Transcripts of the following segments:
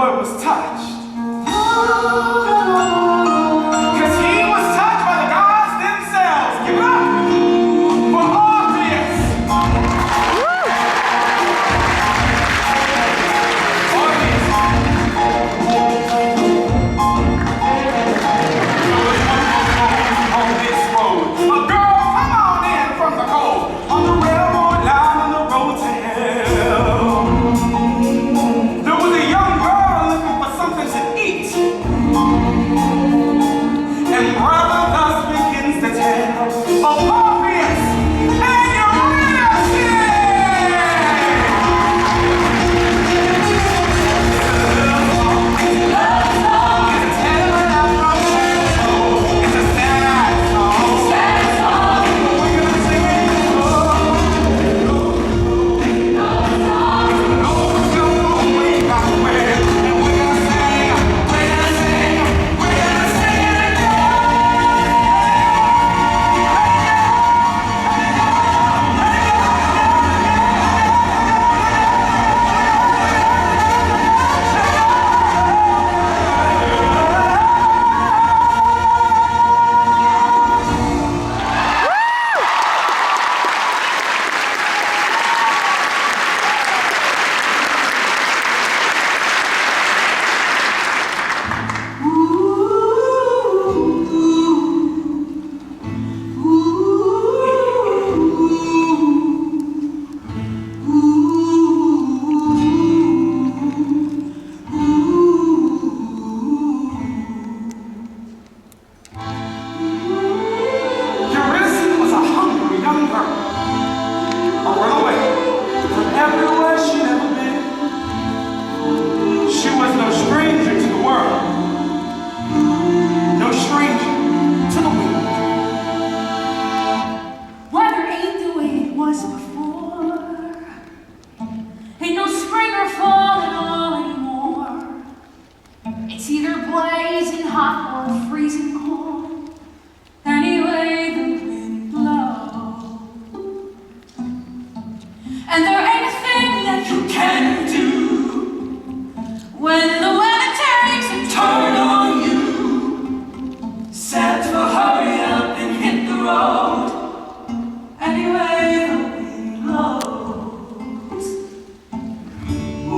boy was touched. Because he was touched by the gods themselves. Give it up for Orpheus. On this road. A girl, come on in from the cold. On the railroad line on the road to hell. There was a young girl looking for something to eat. And brother thus begins to tell of Orpheus and Eurydice. It's a sad song. We're gonna sing it. We got to win, and we're gonna sing. We're gonna sing. We're gonna sing it again. Eurydice was a hungry young girl, a runaway from everywhere she'd ever been. She was no stranger to the world, no stranger to the wind. Weather ain't the way it was before. Ain't no spring or fall at all anymore. It's either blazing hot or freezing cold. Anyway, the wind blows. And there ain't a thing that you can do when the weather takes a turn on you. Sad to hurry up and hit the road. Anyway, the wind blows.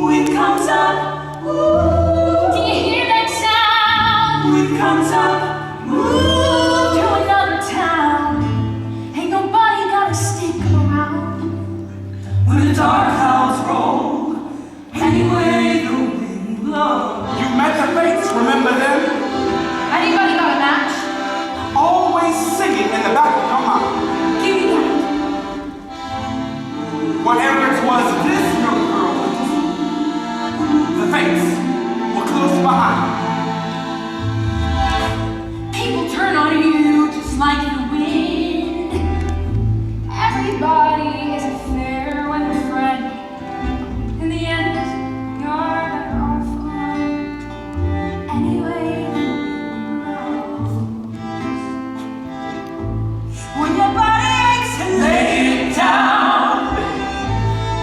Wind comes up. Ooh. Do you hear that sound? Wind comes up. Move to another town. Ain't nobody gotta stick around when the dark clouds roll. Anyway, the wind blows. You met the fates, remember them? Anybody got a match? Always sing it in the back of your mind. Give me that. Whatever it was this young girl went through, the fates were close behind. People turn on you just like the wind. Everybody is a fair weather friend. In the end, you're better off alone. Anyway, the wind blows. When your body aches and lay it down.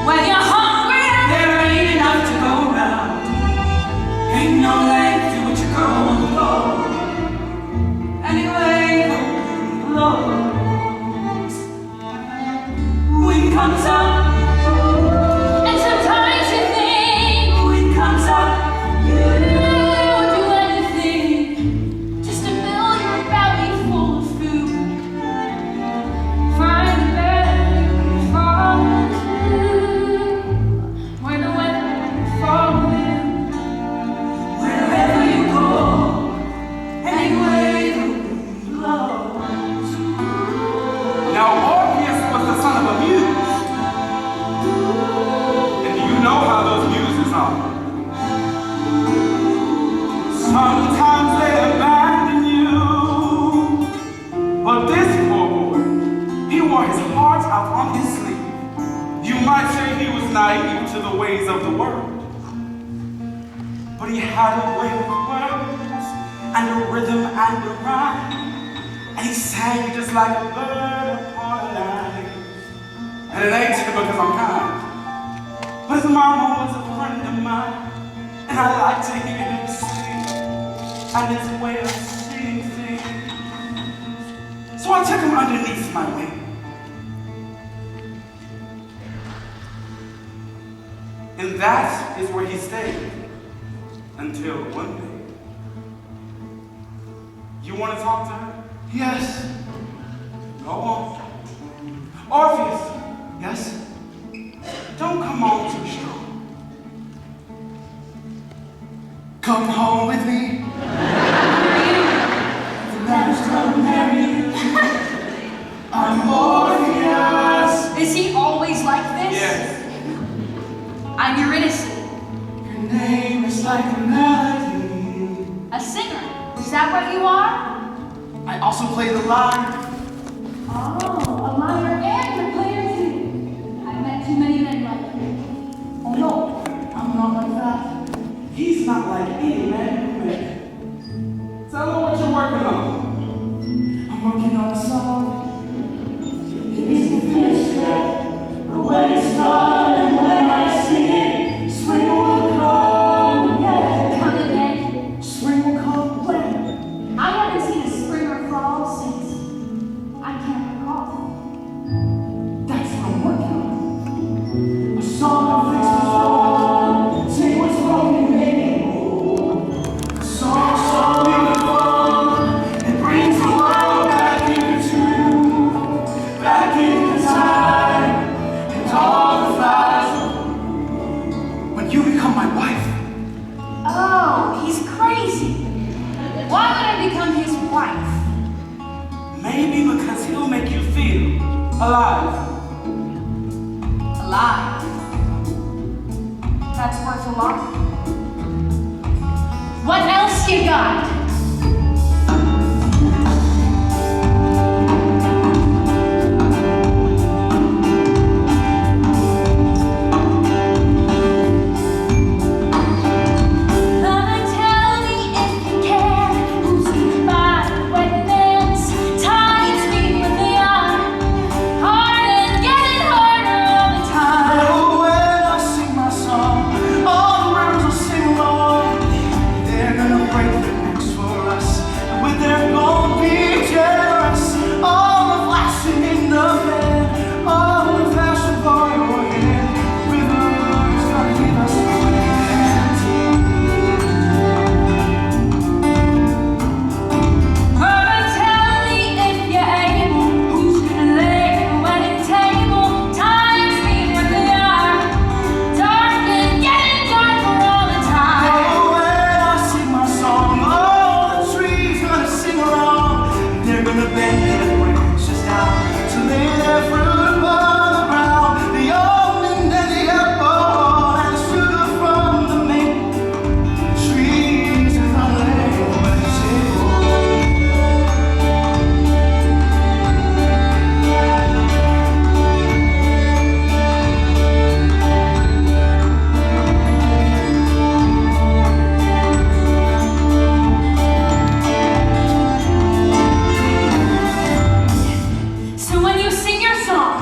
When you're hungry and there ain't enough to go round. Ain't no length to which a girl won't go. Anyway, the wind blows. Wind comes up. And sometimes you think wind comes up. You would do anything just to fill your belly full of food. Find the bed you can fall into, where the weather can follow you. Wherever you go, anyway, the wind blows. Now Orpheus was the son of a muse. And do you know how those muses are? Sometimes they abandon you. But this poor boy, he wore his heart out on his sleeve. You might say he was naive to the ways of the world. But he had a way with words, and a rhythm and a rhyme. And he sang just like a bird upon a line. And it ain't because I'm kind, but his mama was a friend of mine. And I like to hear him sing, and his way of singing things. So I took him underneath my wing. And that is where he stayed until one day. You want to talk to her? Yes. Go on. Orpheus. Yes. Don't come on too strong. Come home with me. Let's go marry you. I'm Orpheus. Is he always like this? Yes. I'm Eurydice, Your name is like a melody. a singer. Is that what you are? I also play the lyre. Oh, a lyre and a player too. I've met too many men like you. Oh no, I'm not like that. He's not like any man you met. Tell him what you're working on. I'm working on a song. It isn't finished yet, but when it's done and when I sing it, spring will come again. Come again. Spring will come when? I haven't seen a spring or fall since I can't recall. That's what I'm working on. A song that fixes what's wrong, take what's wrong and make it whole. A song so beautiful, it brings the world back into tune, back into time, and all the flowers. When you become my wife, Oh, he's crazy. Why would I become his wife? Maybe because he'll make you feel alive. Alive. That's worth a lot. What else you got? Mama, tell me if you can, who's gonna buy the wedding bands? Times me when they are hard and getting harder all the time. oh, when I sing my song, all the rivers will sing along. They're gonna break their necks for us, and with their gold be generous. All the flashing in the bed, all the fashion for your head. Rivers gonna give us a hand. Mama, tell me if you're able, who's gonna lay the wedding table? Times me when they are dark and getting darker all the time. Oh, when I sing my song, all the trees gonna sing along. They're gonna bend their branches down to lay their fruit upon the ground. The almond and the apple and the sugar from the maple trees are gonna lay the wedding table. So when you sing your song,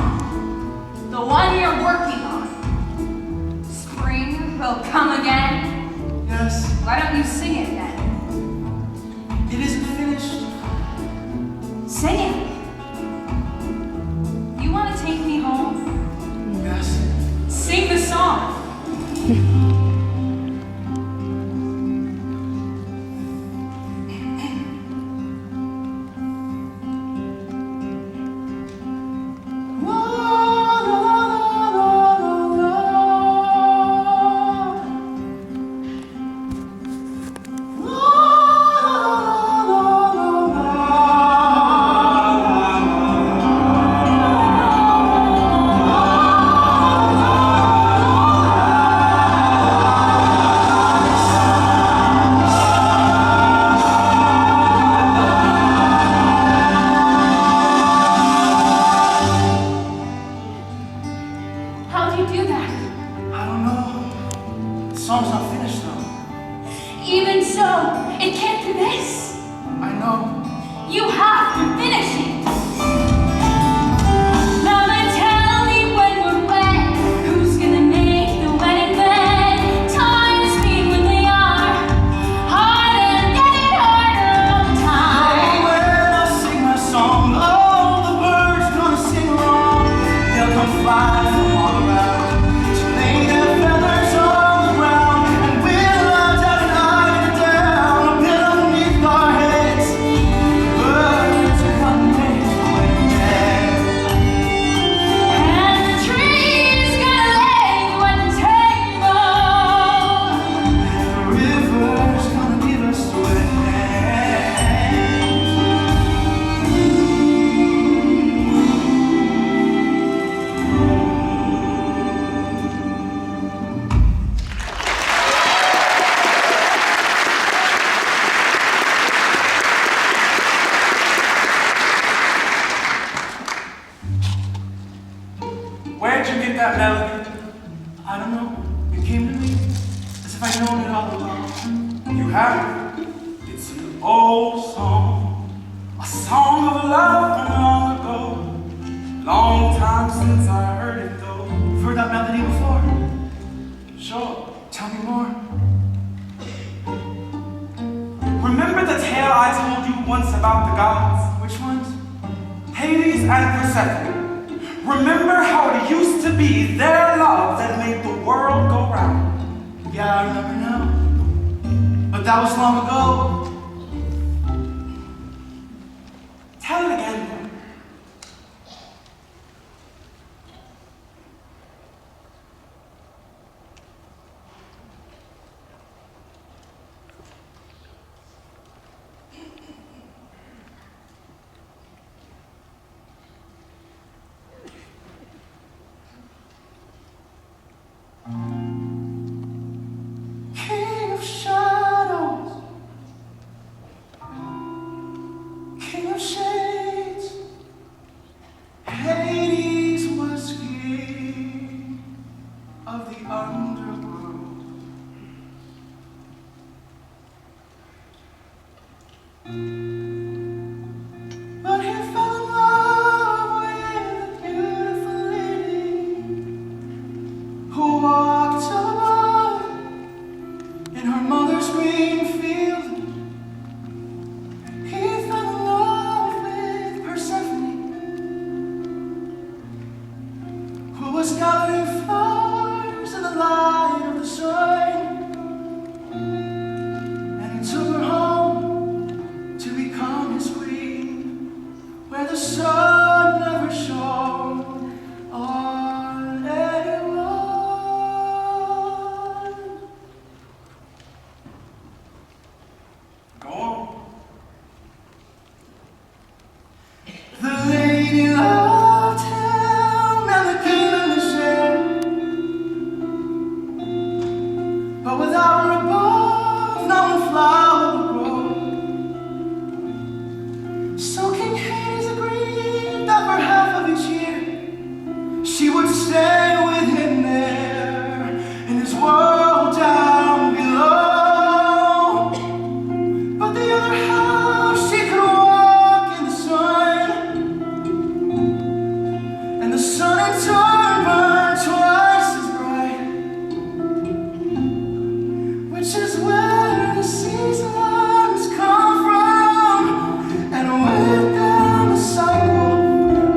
the one you're working on, spring will come again. Yes, Why don't you sing it then? it isn't finished. Sing it. You want to take me home? Yes. Sing the song. How'd you do that? I don't know. The song's not finished though. Even so, it can't be this. I know. You have to finish it. Mama, tell me when we're wed, who's gonna make the wedding bed? Times me when they I don't know. It came to me as if I'd known it all along. You have it. It's an old song, a song of love from long ago. Long time since I heard it though. You've heard that melody before? Sure. Tell me more. Remember the tale I told you once about the gods? Which ones? Hades and Persephone. Remember how it used to be their love that made the world go round? Yeah, I remember now. But that was long ago. Tell it again. King of shadows, king of shades, Hades was king of the underworld. But he fell in love with a beautiful lady who walked alone in her mother's green field. He fell in love with Persephone, who was gathering flowers in the light of the sun. And he took her home to become his queen, where the sun never shone on anyone. Go on. The lady loved him and the kingdom to share, but without her above, not one flower would grow. So King Hades agreed that for half of each year she would stay with him there in his world down below. But the other half she could walk in the sun, and the sun in turn burned twice as bright, which is where the seasons come from, and with them the cycle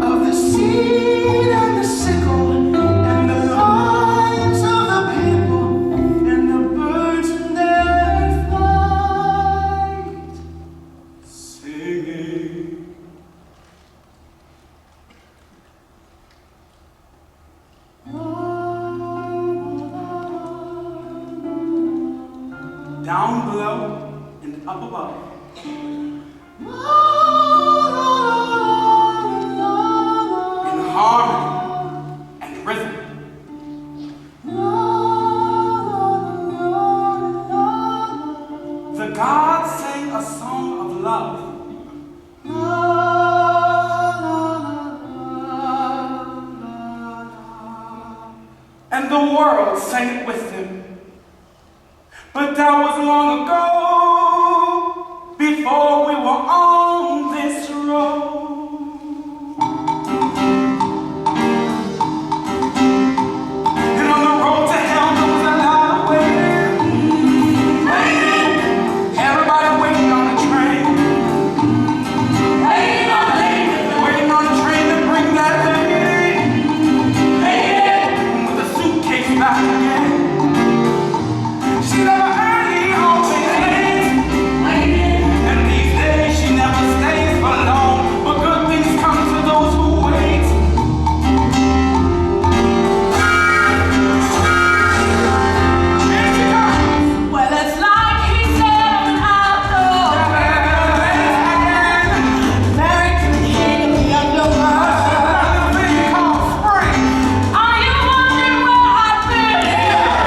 of the seed and the sickle, and the lives of the people, and the birds in their flight. Singing. Down below and up above. In harmony and rhythm. The gods sang a song of love. And the world sang it with them. But that was long ago, before we were on this road. And on the road to hell there was a lot of waiting. Everybody waiting on the train. Waiting on the train to bring that lady. With a suitcase back again. She never early, always late. And these days she never stays for long. But good things come to those who wait. Here she comes. Well, it's like he said on an outdoor, married to the king of the underworld. Another thing called spring. Are you wondering where I've been?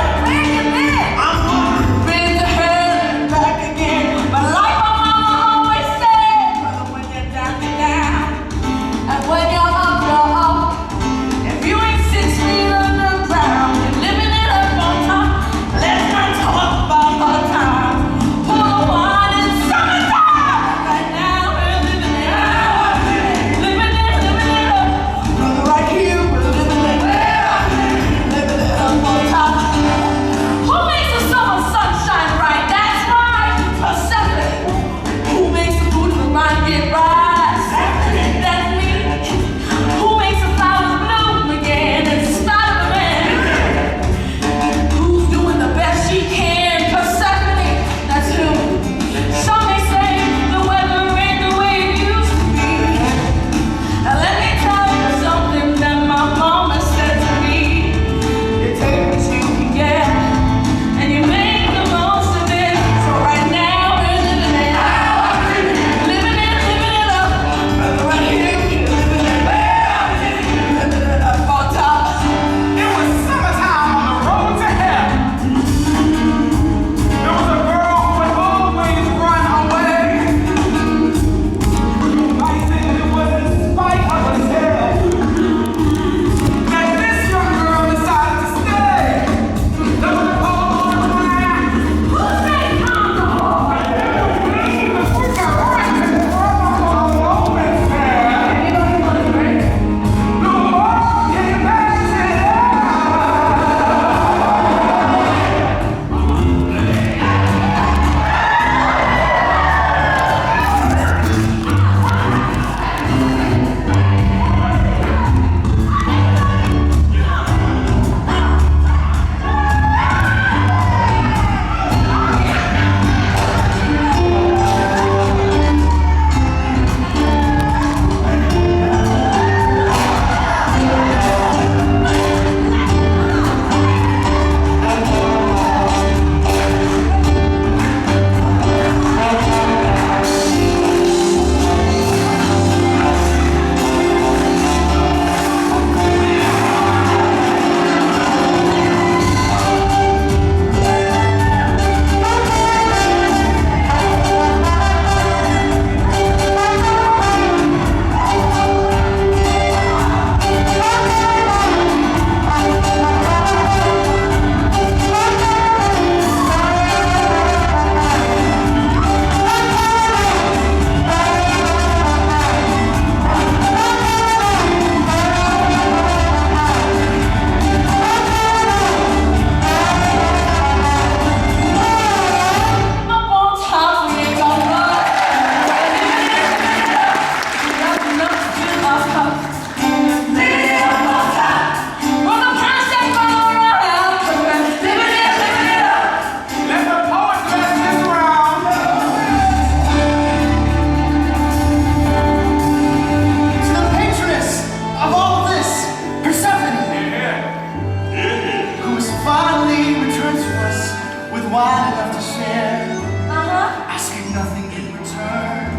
wide enough to share, Uh-huh. asking nothing in return,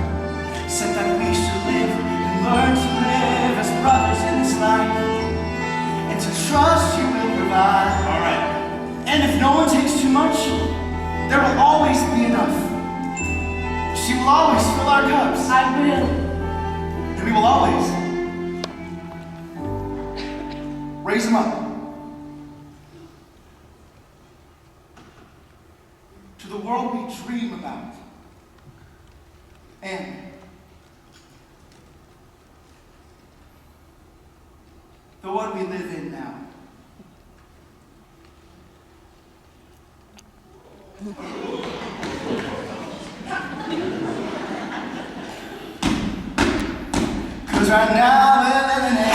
said that we should live and learn to live as brothers in this life, and to trust you will provide. All right. And if no one takes too much, there will always be enough. She will always fill our cups, I will. and we will always raise them up to the world we dream about, and the one we live in now. Cause right now we're living in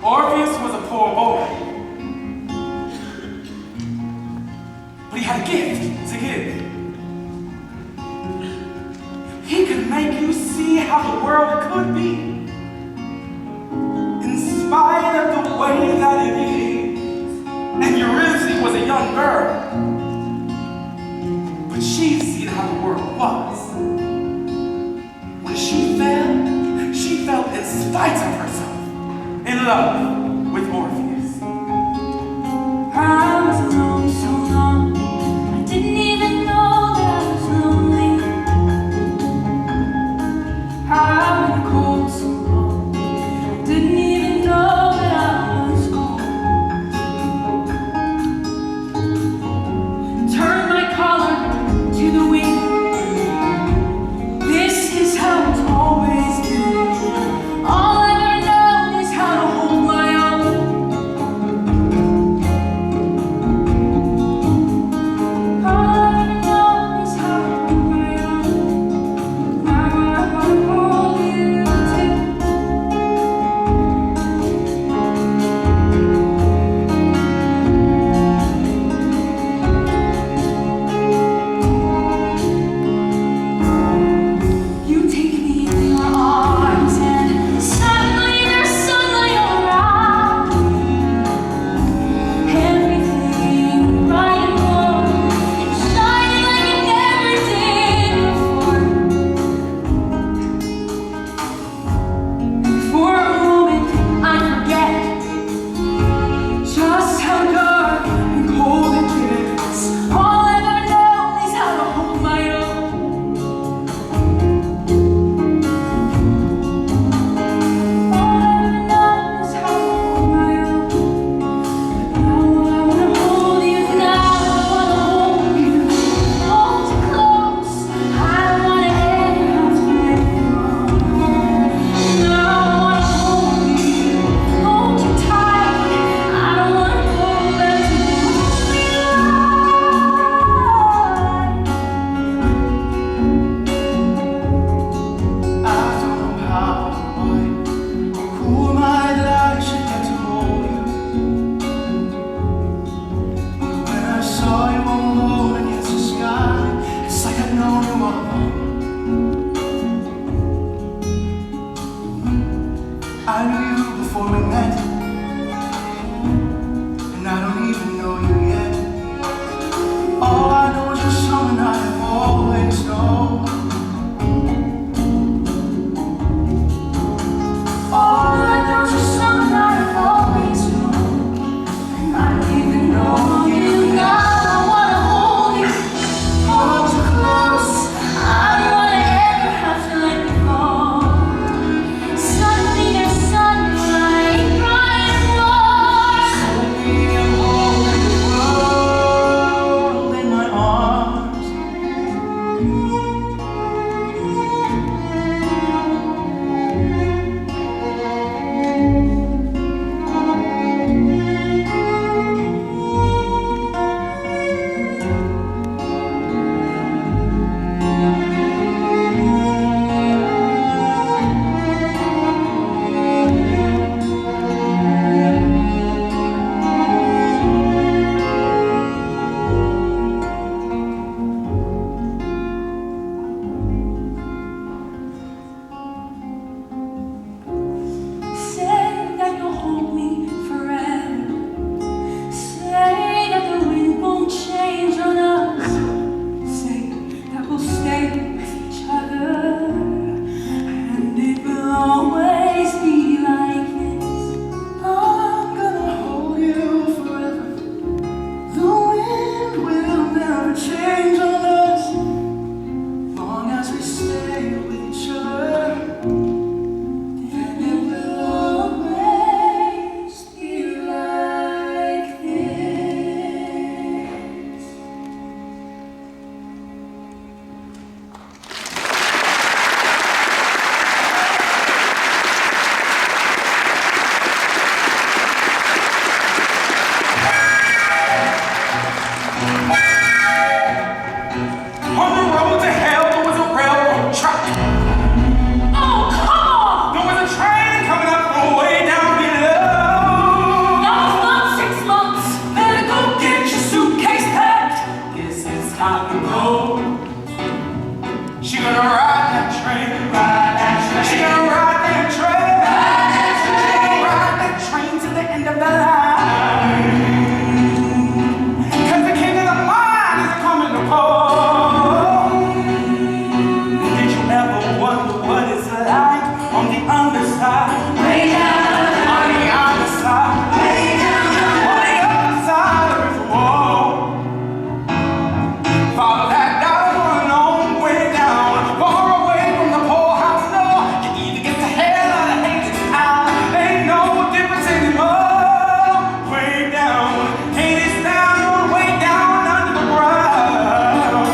Orpheus was a poor boy, but he had a gift to give. He could make you see how the world could be, in spite of the way that it is. And Eurydice was a young girl, but she'd seen how the world was. When she fell in spite of herself, in love with Orpheus. I was alone so long, I didn't even know that I was lonely. I was cold so long, I didn't even know that I was cold. Turn my collar to the wind. This is how it's always been. All I've ever known is how to hold my train. She gonna ride that train. She gonna ride that train to the end of the line. 'Cause the king of the mind is coming to call. Did you ever wonder what it's like on the underside? Way down, On the other side. way down. On the other side of this wall. Follow that down a long way down, far away from the poorhouse door. You either get the hell out of Hades town, ain't no difference anymore. Way down, Hades down, way down under the ground.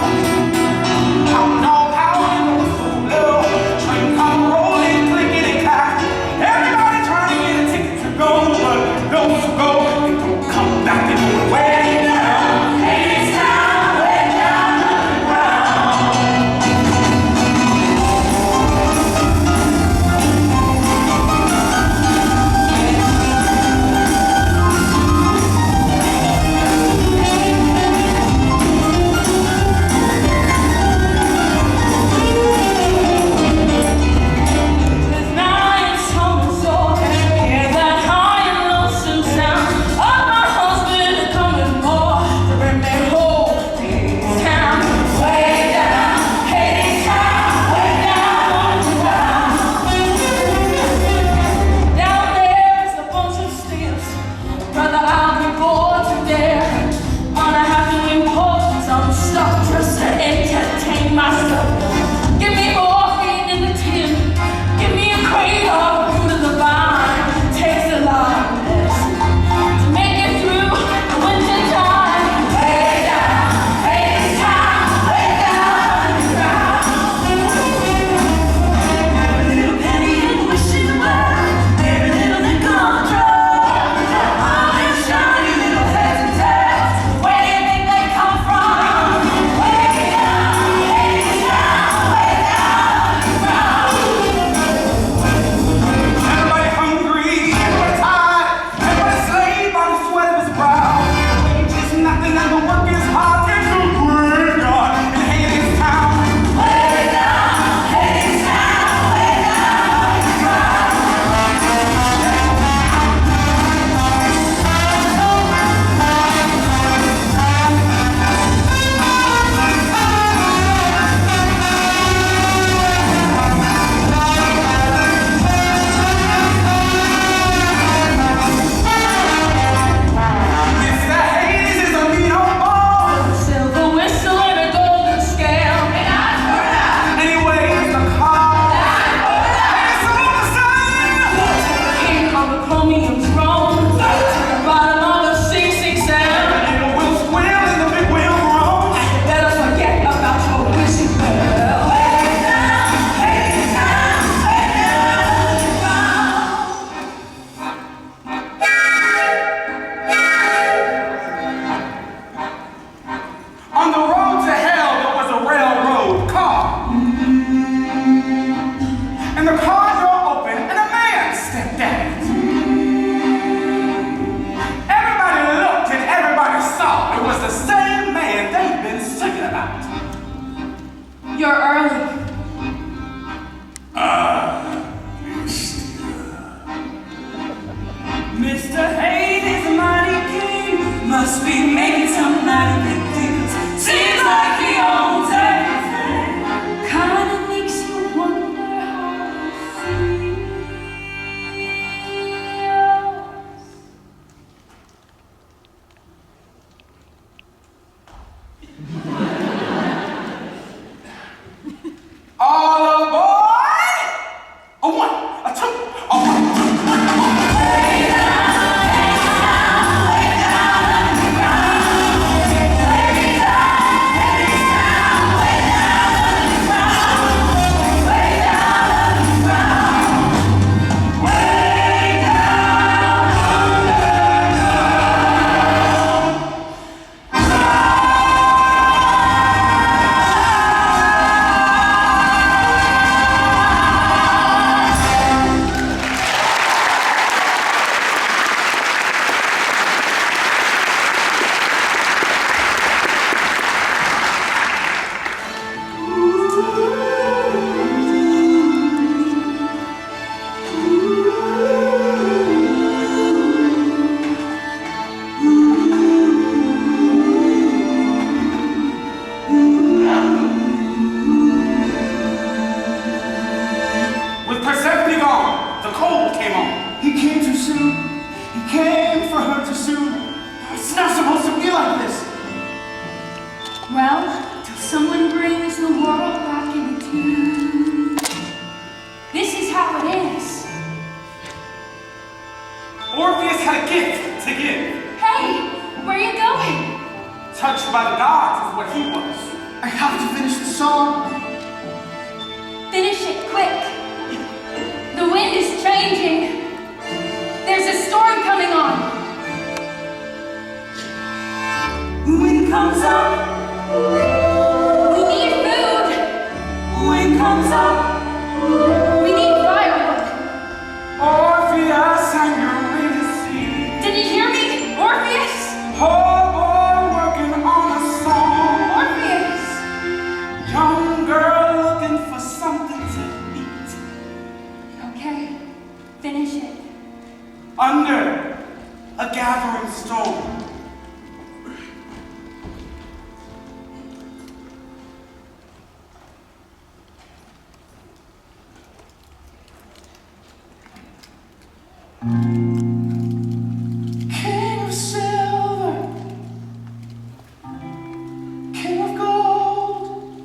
Counting all power in the whistle blow, train come rolling, clickety clack. Everybody trying to came for her too soon. It's not supposed to be like this. Well, till someone brings the world back into tune. This is how it is. Orpheus had a gift to give. Hey, where are you going? Touched by the gods is what he was. I have to finish the song. Finish it quick. The wind is changing. There's a storm coming on. Wind comes up. We need food. Wind comes up. We need firewood. Orpheus and Eurydice. Did you hear me? Orpheus? Poor boy working on a song. Orpheus. Young girl looking for something to eat. Okay, finish it. Under a gathering storm. King of silver, king of gold,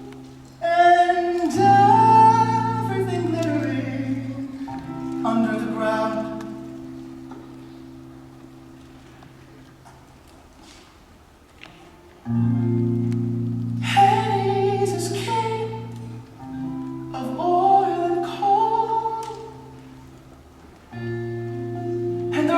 and everything glittering under the ground. Hades is king of oil and coal, and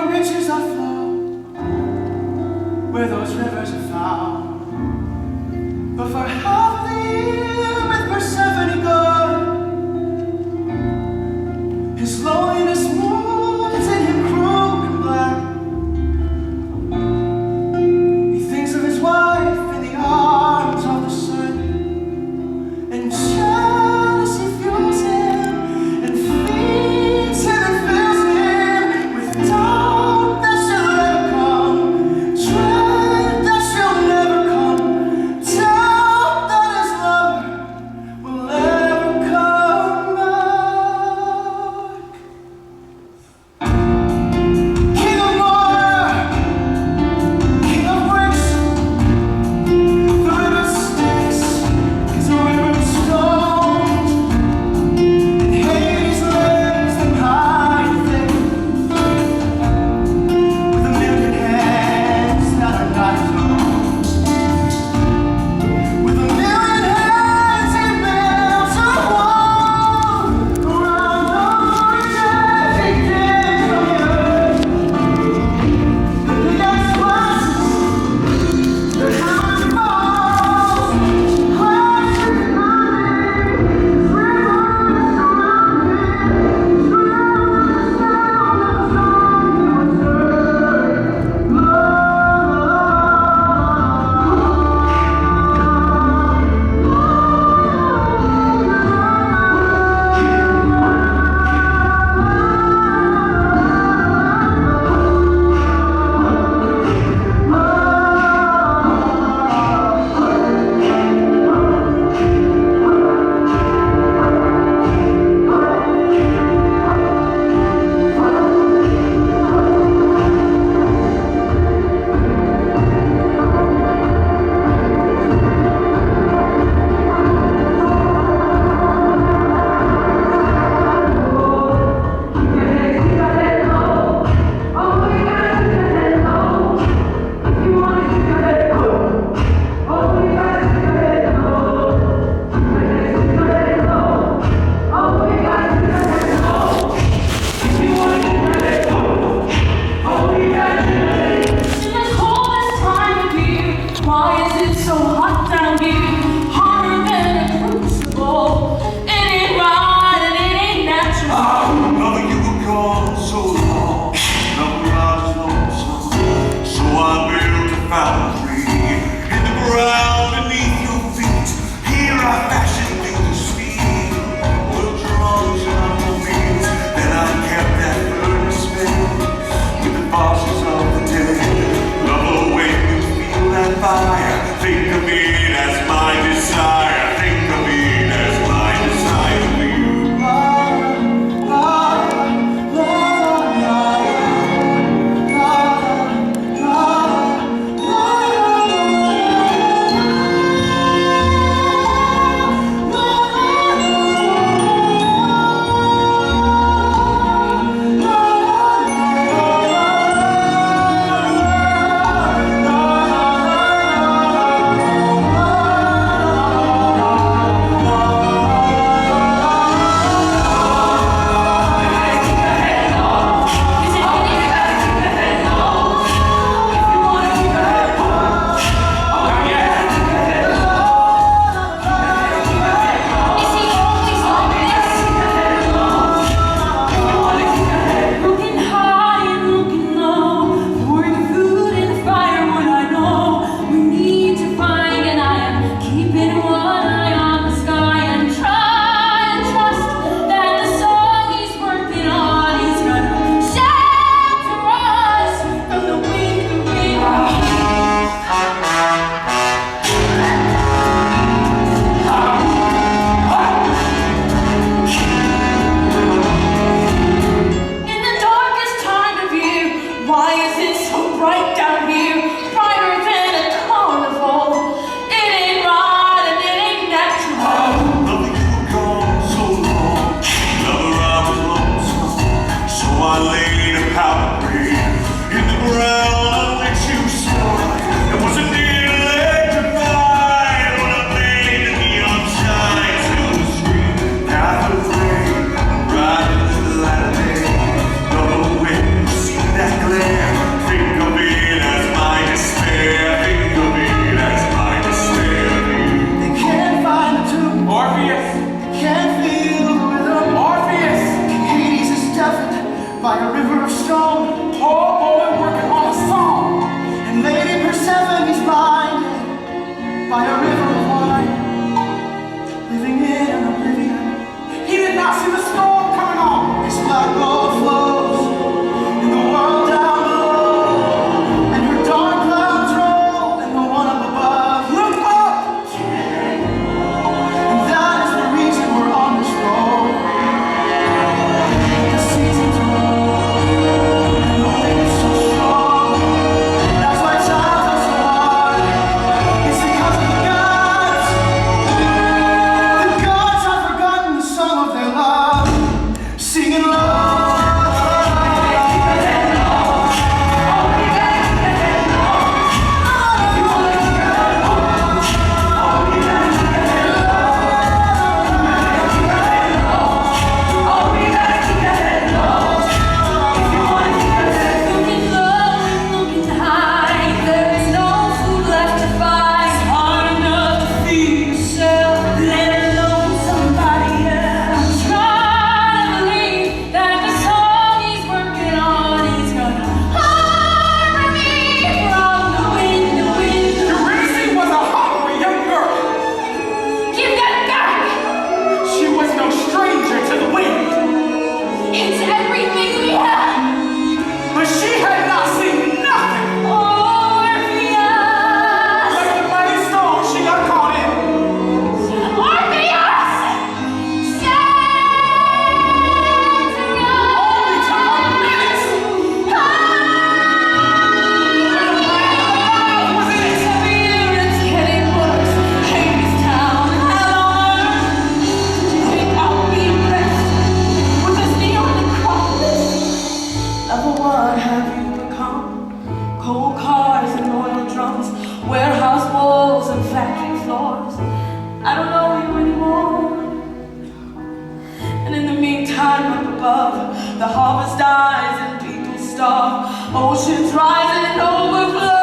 shine up above. The harvest dies and people starve. Oceans rise and overflow.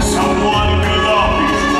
Someone could love these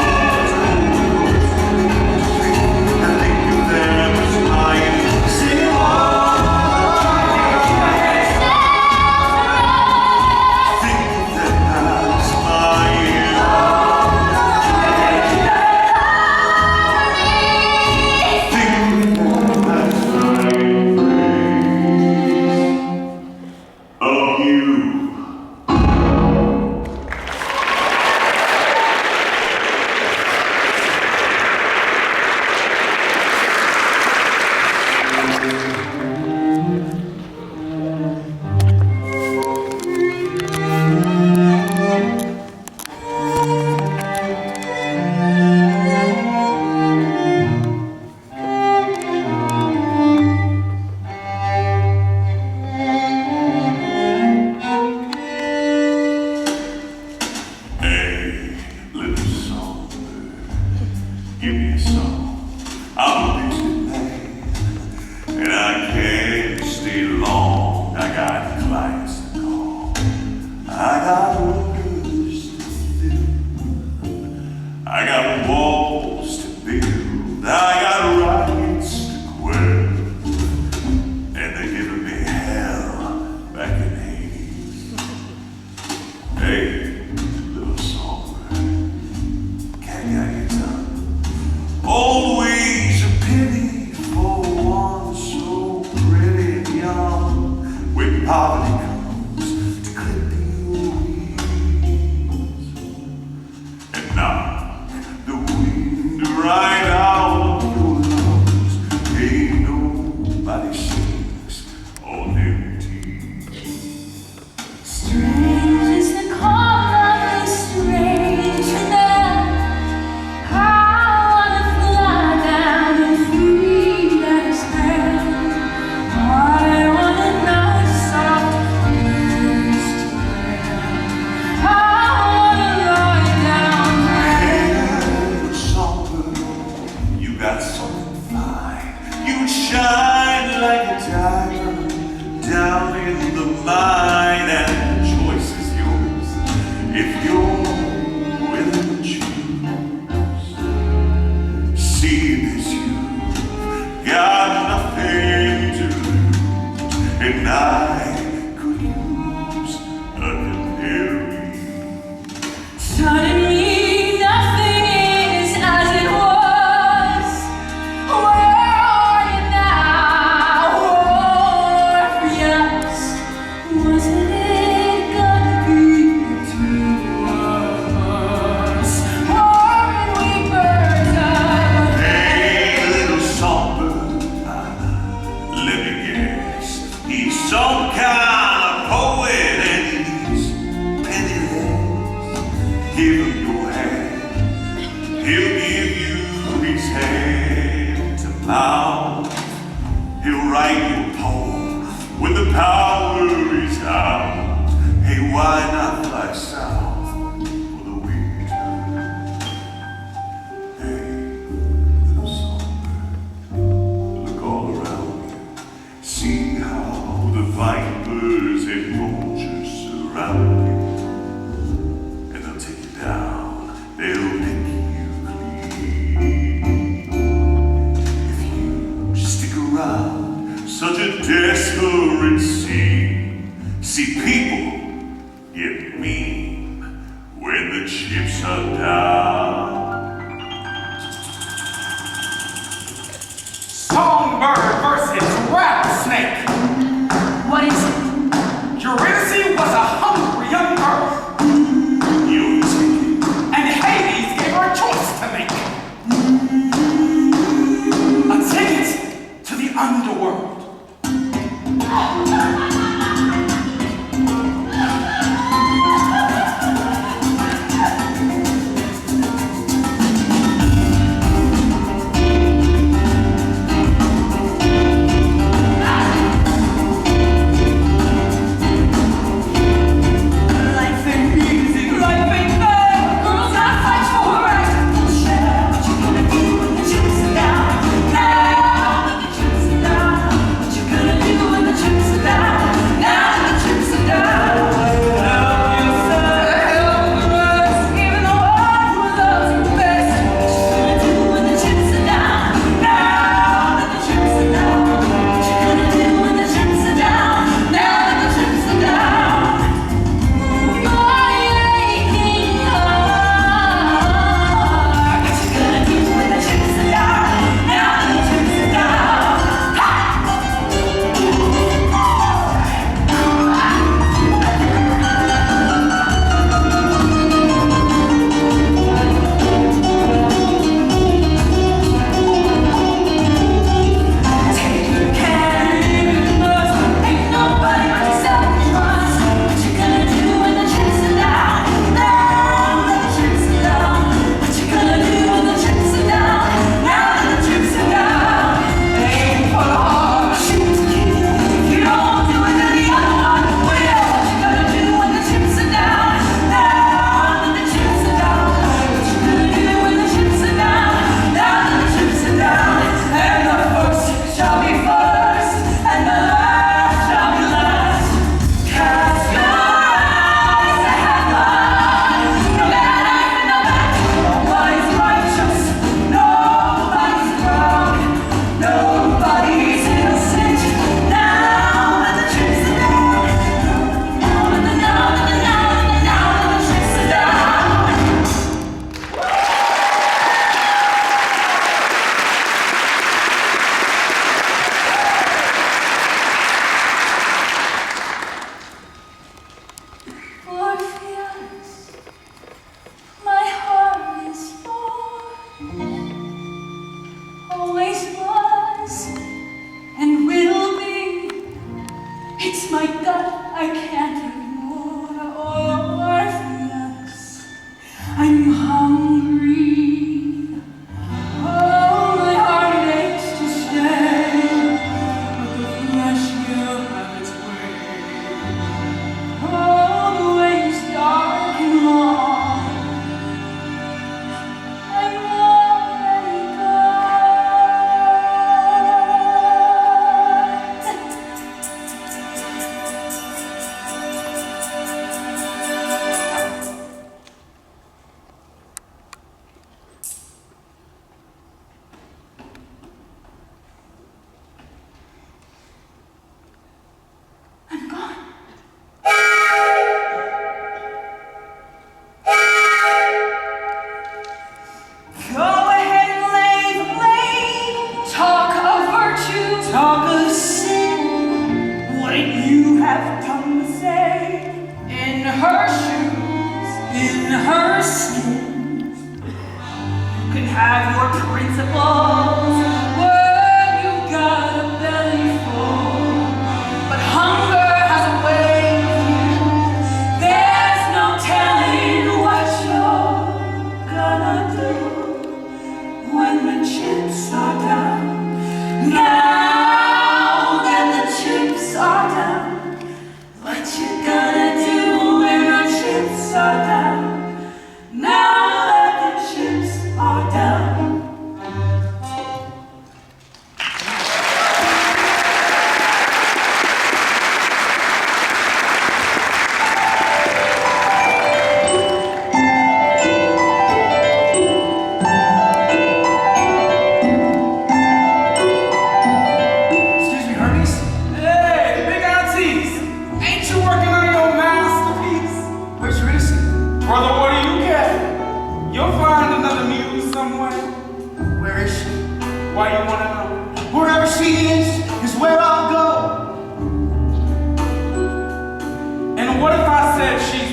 Underworld.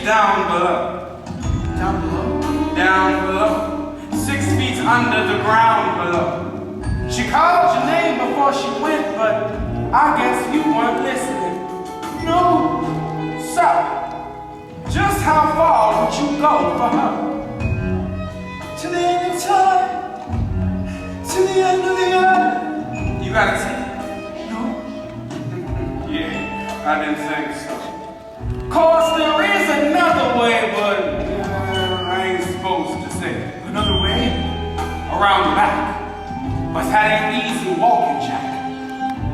down below. Down below? Down below. 6 feet under the ground below. She called your name before she went, but I guess you weren't listening. No. So, just how far would you go for her? To the end of time. To the end of the earth. You got a tip? No. Yeah, I didn't think so. Course, there is another way, but I ain't supposed to say. Another way? Around the back. But that ain't easy walking, Jack.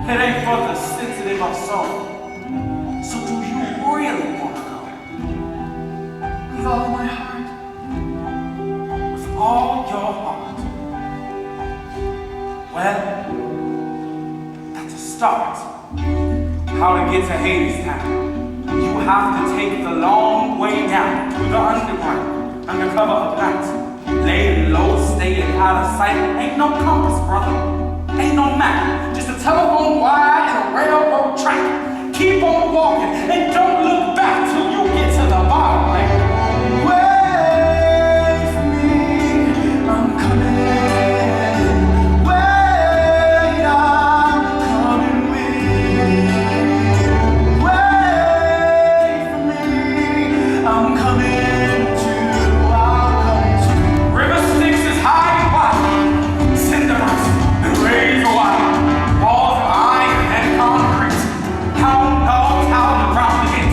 It ain't for the sensitive of soul. So do you really want to go? With all my heart. With all your heart? Well, that's a start. How to get to Hades Town? You have to take the long way down through the underground, under cover of night. Lay low, staying out of sight. Ain't no compass, brother. Ain't no map. Just a telephone wire and a railroad track. Keep on walking and don't look back till you get to the bottom, right? Wait for me, I'm coming. Wait, I'm coming with. Wait for me, I'm coming to. River Styx is high and wide, cinderized and razor wide, walls of iron and concrete, hound dogs howling around against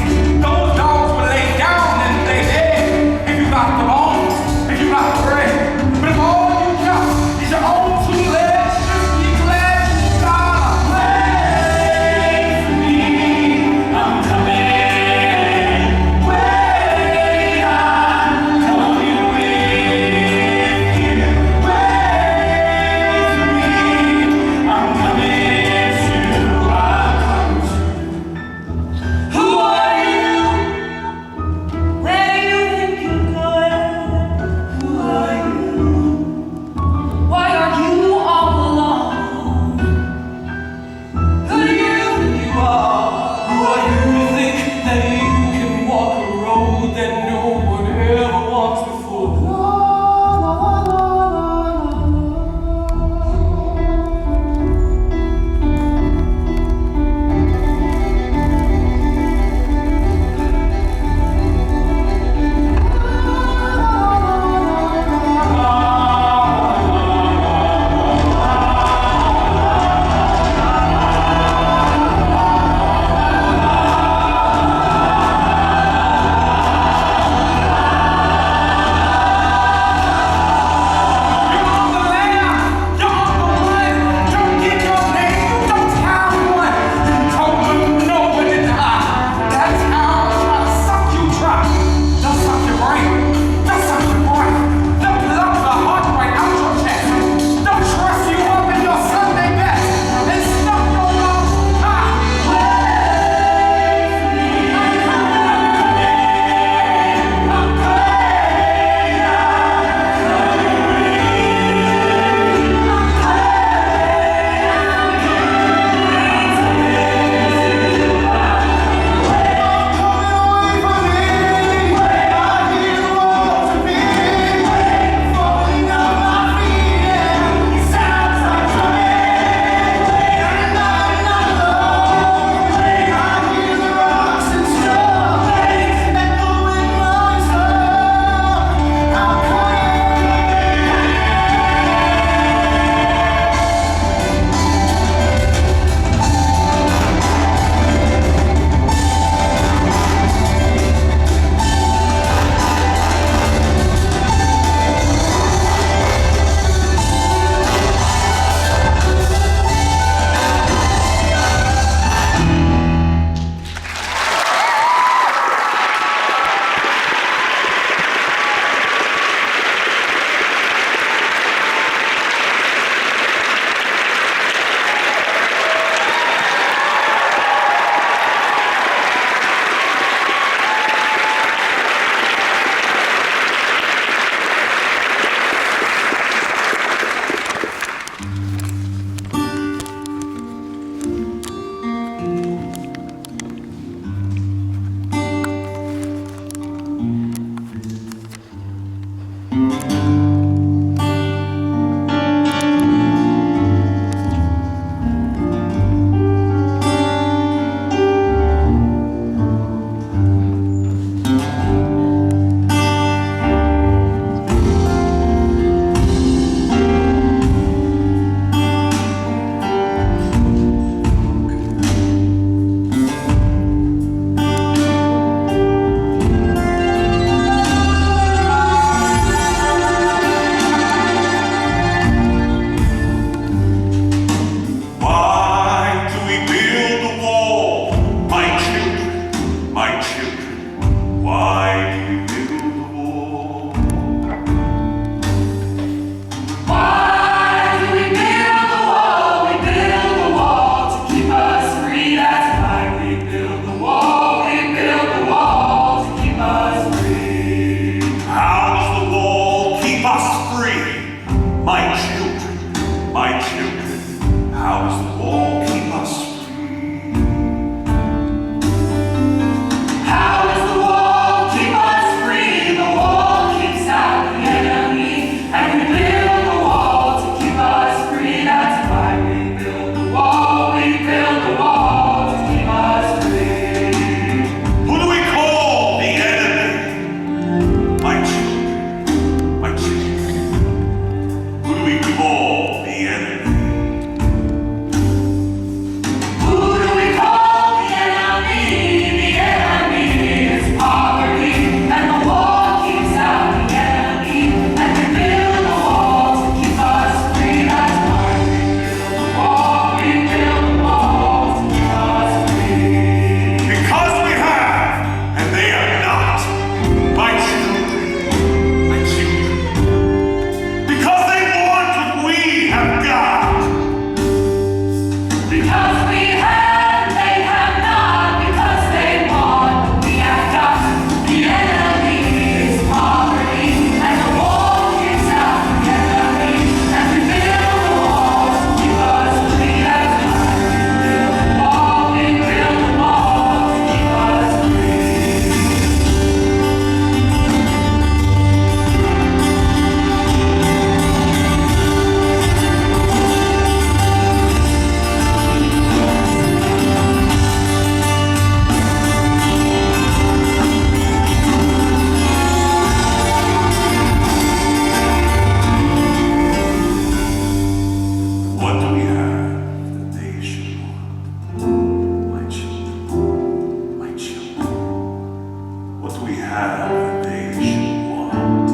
have that they should want?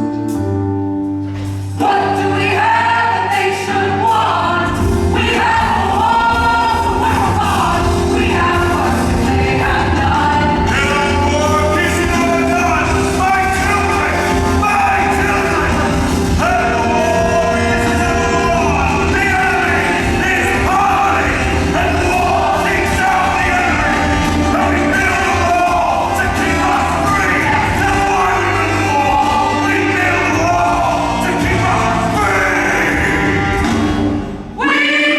What do we have that they should want? We have a war to work upon. We have work that they have done. And war is never done. My children! My children! And the war is never won. The enemy is hiding. And war takes out the enemy. And we build a wall to keep us free. The war we build a wall to keep us free. We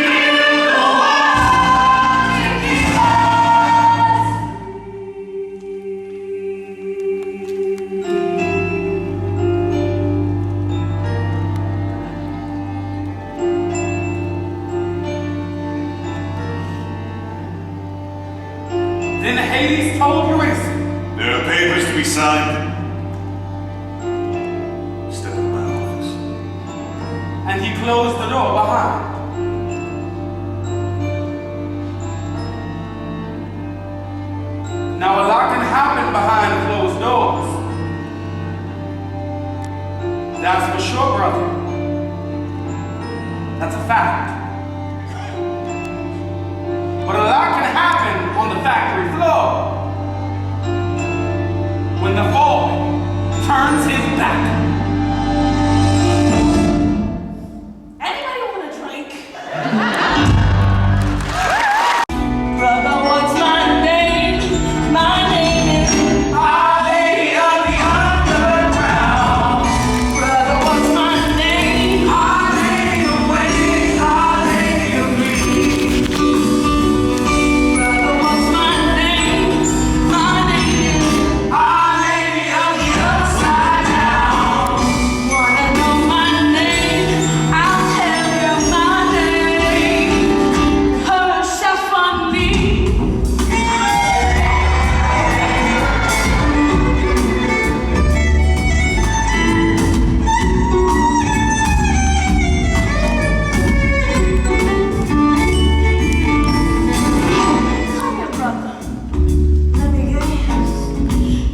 build a wall to keep us. Then Hades told Eurydice, There are papers to be signed. Step into my office. and he closed the door behind. Now a lot can happen behind closed doors. That's for sure, brother. That's a fact. But a lot can happen on the factory floor when the foreman turns his back. Anybody want a drink? Brother, what's my name? My name is Our Lady of the Underground. Brother, what's my name? Our Lady of Waiting, Our Lady of Peace. Brother, what's my name? My name is Our Lady of the Upside Down. Wanna know my name? I'll tell you my name. Put yourself on me. Come here, brother. Let me guess.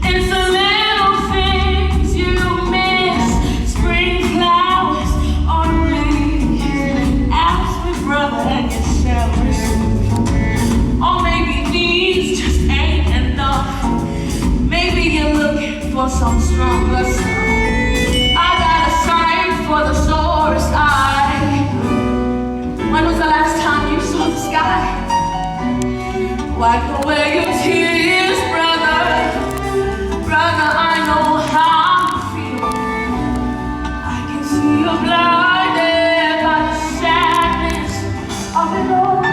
It's the little things you miss. Spring flowers on leaves. Ask me, brother, and you shall receive. Or maybe these just ain't enough. Maybe you're looking for some stronger stuff. I got a sign for the source eye. When was the last time you saw the sky? Wipe away your tears, brother. Brother, I know how you feel. I can see you're blinded by the sadness of it all.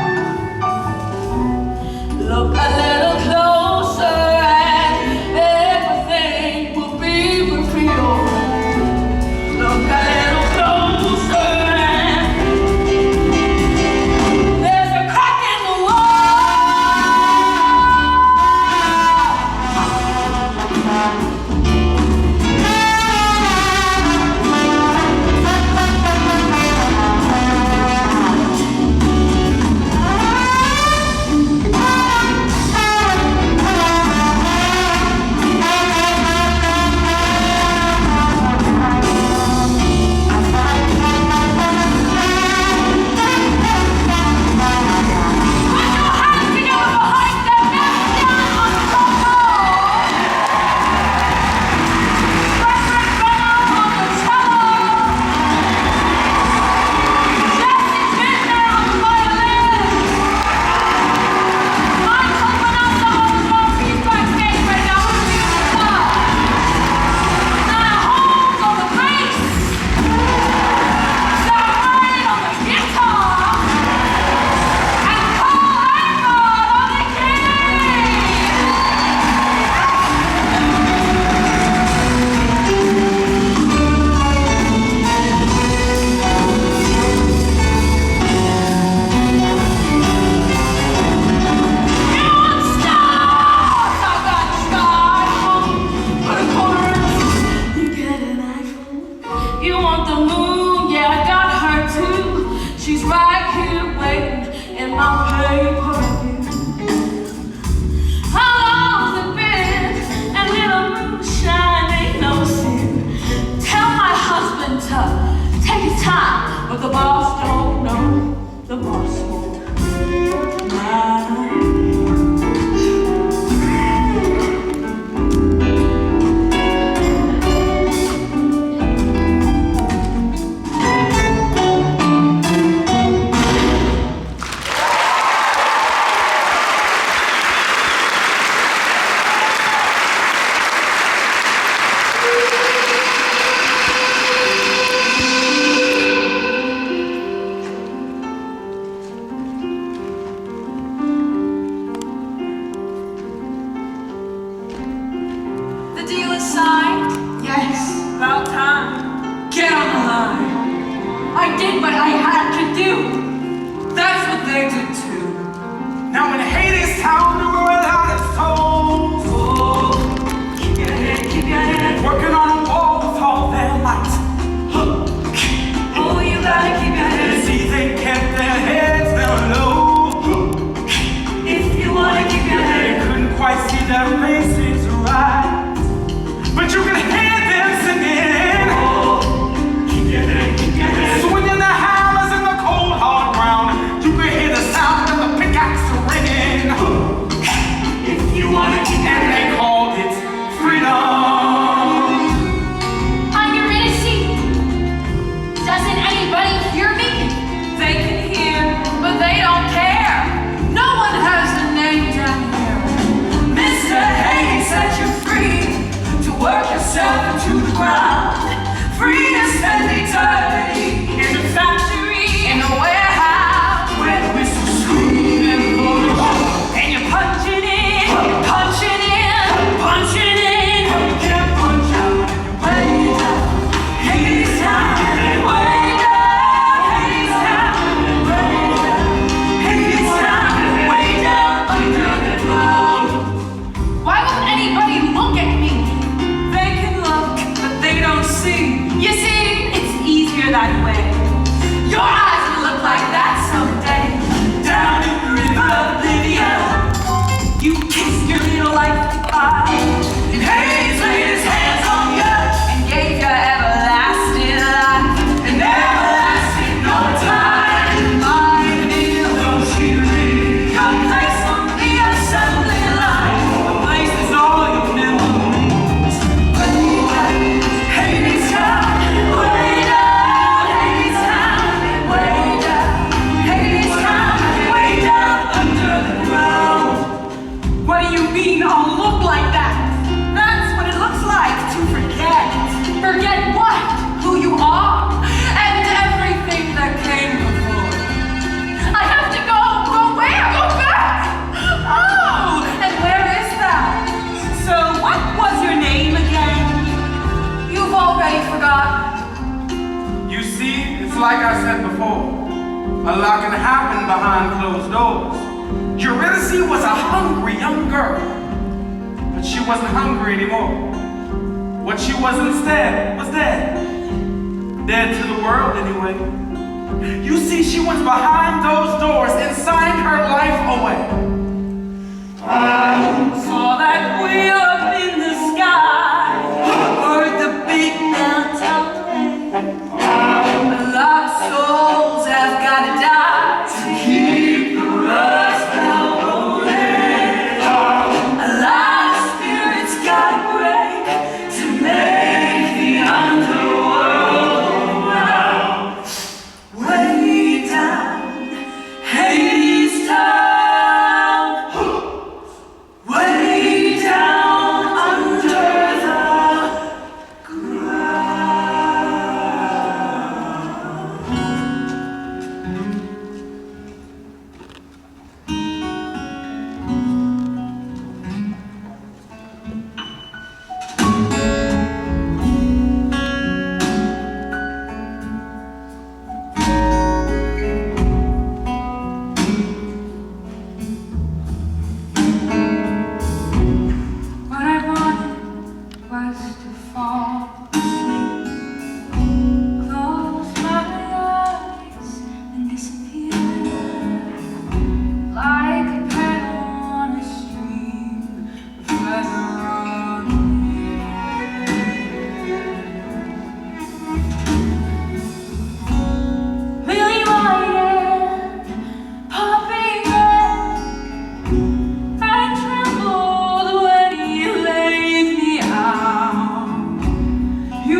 Look a little closer and everything will be revealed. Look a little closer and there's a crack in the wall. did what I had to do. That's what they did too. Now in Hades town there were a lot of souls. Oh, keep your head. Working on a wall with all their might. Oh, you gotta keep your head. See, they kept their heads down low. If you wanna keep your They head. couldn't quite see their faces right. But you can hear them singing. Keep your head. Swinging the hammers in the cold hard ground. You can hear the sound of the pickaxe ringing. If you wanna keep your And head. they called it freedom. On your innocent. Doesn't anybody hear me? They can hear, but they don't care. No one has a name down here. Mr. Hayes set you free to work yourself into the ground. Free to spend eternity in the factory, in the warehouse, where the whistle screaming for the road. And you're punching in, punching in, punching in. You can't punch out when you're way down. Hades Town, way down. Hades Town, way down. Hades Town, way down under the ground. Why won't anybody look at me? They can look, but they don't see. You see, it's easier that way. Your eyes will look like that someday. Down in the river of Oblivion, you kiss your little life goodbye. And Hades laid his hands on you and gave you everlasting life. And everlasting no time. My dear, don't you leave your place on the assembly line. The place is all your memories. Way down, Hades Town, way down, Hades Town, way down, Hades Town, way down under the ground. What do you mean I'll look like that? That's what it looks like to forget. Forget what? Who you are? And everything that came before. I have to go. Go where? Go back. Oh, and where is that? So what was your name again? You've already forgotten. You see, it's like I said before. A lot can happen behind closed doors. Eurydice was a hungry young girl. But she wasn't hungry anymore. What she was instead was dead. Dead to the world anyway. You see, she was behind those doors and signed her life away. Saw that way up in the sky. Heard the big bell tell a lot of souls have gotta die to keep the rust bell rolling. A lot of spirits gotta break to make the underworld go round. Way down, Hades Town. Way down under the ground. What I wanted was to fall asleep, close my eyes and disappear like a petal on a stream, a feather on the air. Lily white and poppy red, I trembled when you laid me out. You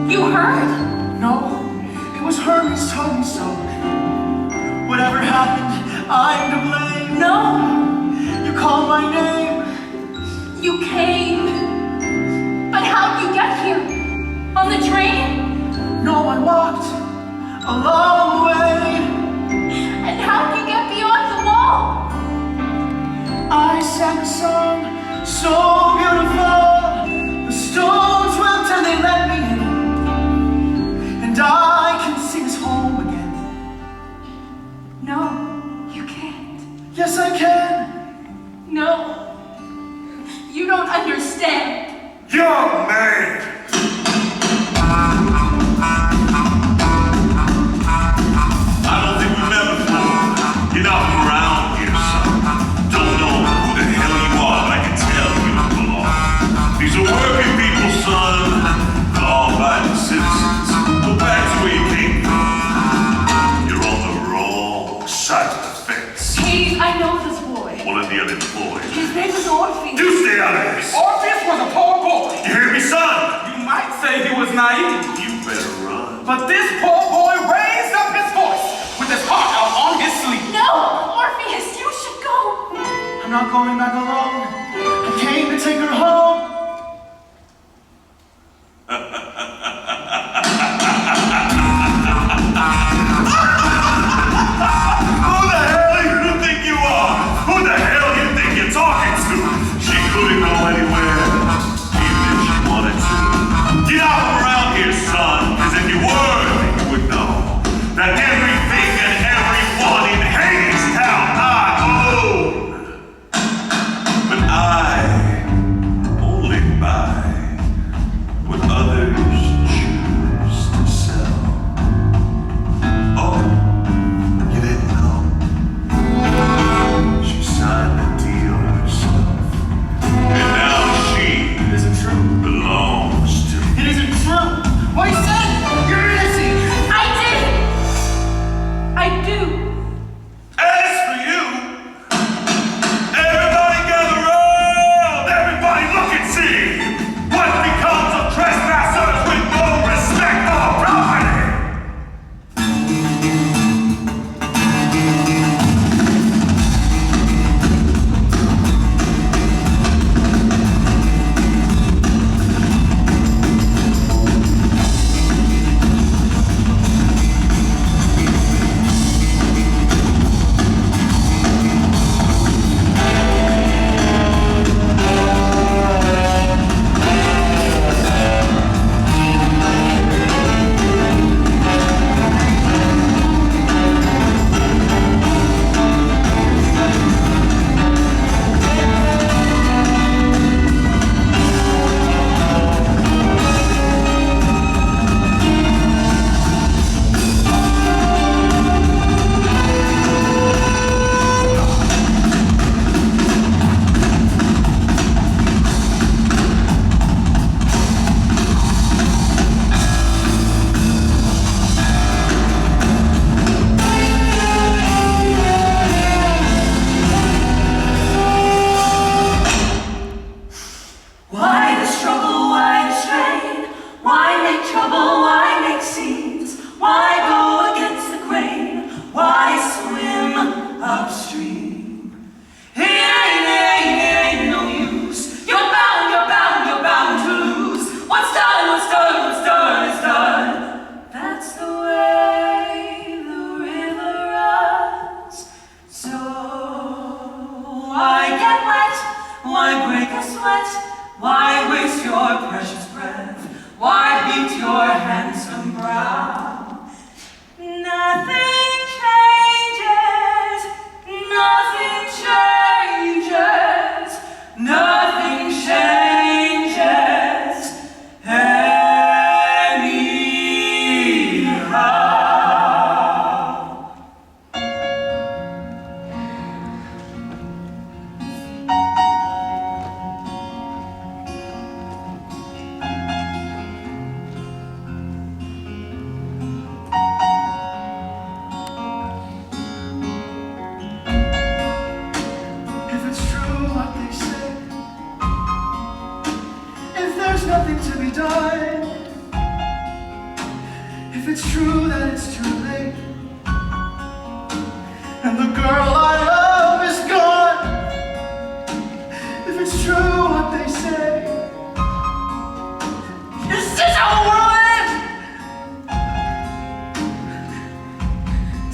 You heard? No, it was Hermes told me so. Whatever happened, I'm to blame. No, You called my name. you came. But how'd you get here? On the train? No, I walked a long way. And how'd you get beyond the wall? I sang a song so beautiful. The stones wept and they let me in. And I can sing us home again. No, you can't. Yes, I can. No, you don't understand. Young man! I don't think we've met before. You're not from around here, son. Don't know who the hell you are, but I can tell you don't belong. These are working people, son. Law-abiding citizens. Go back to where you came from. You're on the wrong side of the fence. Please, I know this boy. One of the unemployed. His name is Orpheus. You stay out of this. Orpheus was a poor boy. You hear me, son? You might say he was naive, You better run. but this poor boy raised up his voice with his heart out on his sleeve. No, Orpheus, you should go. I'm not going back alone. I came to take her home. Who the hell do you think you are? Who the hell do you think you're talking to? She couldn't go anywhere, even if she wanted to. Get out from around here, son, because if you were, you would know that everything and everyone in Hadestown I own. But I only buy what others choose to sell. Oh, you didn't know? She signed the deal herself. And now she It isn't true. belongs to me. It isn't true. What he said, you're innocent. I did. I do. As for you, everybody gather round! Everybody look and see! What becomes of trespassers with no respect for property? Why the struggle? Why the strain? Why make trouble? Why make scenes? Why go against the grain? Why swim upstream? It ain't no use. You're bound to lose. What's done is done. That's the way the river runs. So why get wet? Why break a sweat? Why waste your precious breath? Why beat your handsome brow? Nothing changes. Nothing changes. Nothing changes. Anyhow. If it's true what they say, if there's nothing to be done, it's true that it's too late, and the girl I love is gone, if it's true what they say, is this how the world ends?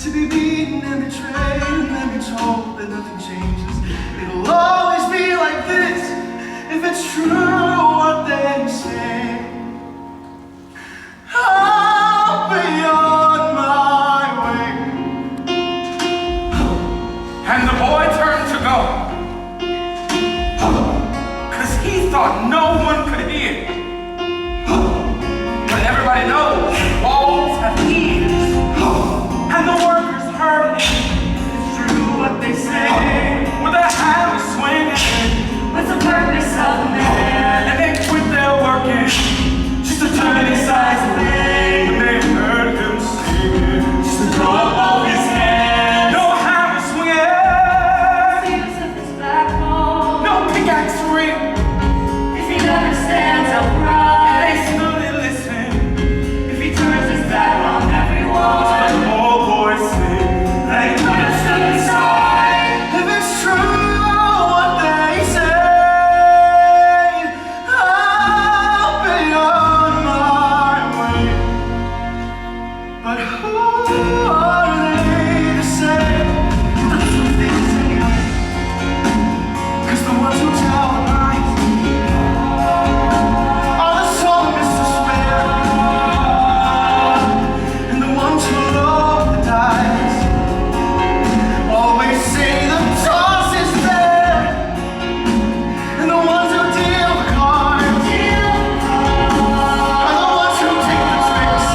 To be beaten and betrayed and then be told that nothing changes, it'll always be like this, if it's true what they say. I'll be on my way. And the boy turned to go, 'cause he thought no one could hear. But everybody knows walls have ears, and the workers heard it. It's true what they say. With a hammer swinging, What's the purpose of man? and they quit their working just to turn his eyes away. When they heard him singing, just to throw up all his hands. No hammer swinging, Seals of his backbone. no pickaxe ring. If he never stands upright, They stood and listened. if he turns his back on everyone, The old boy said, they put us to the side. If it's true what they say, I'll be on my way. But who are they to say the truth is anyway? 'Cause the ones who tell lies are the psalmists who swear, and the ones who love the dies always say the toss is fair, and the ones who deal the cards are the ones who take the tricks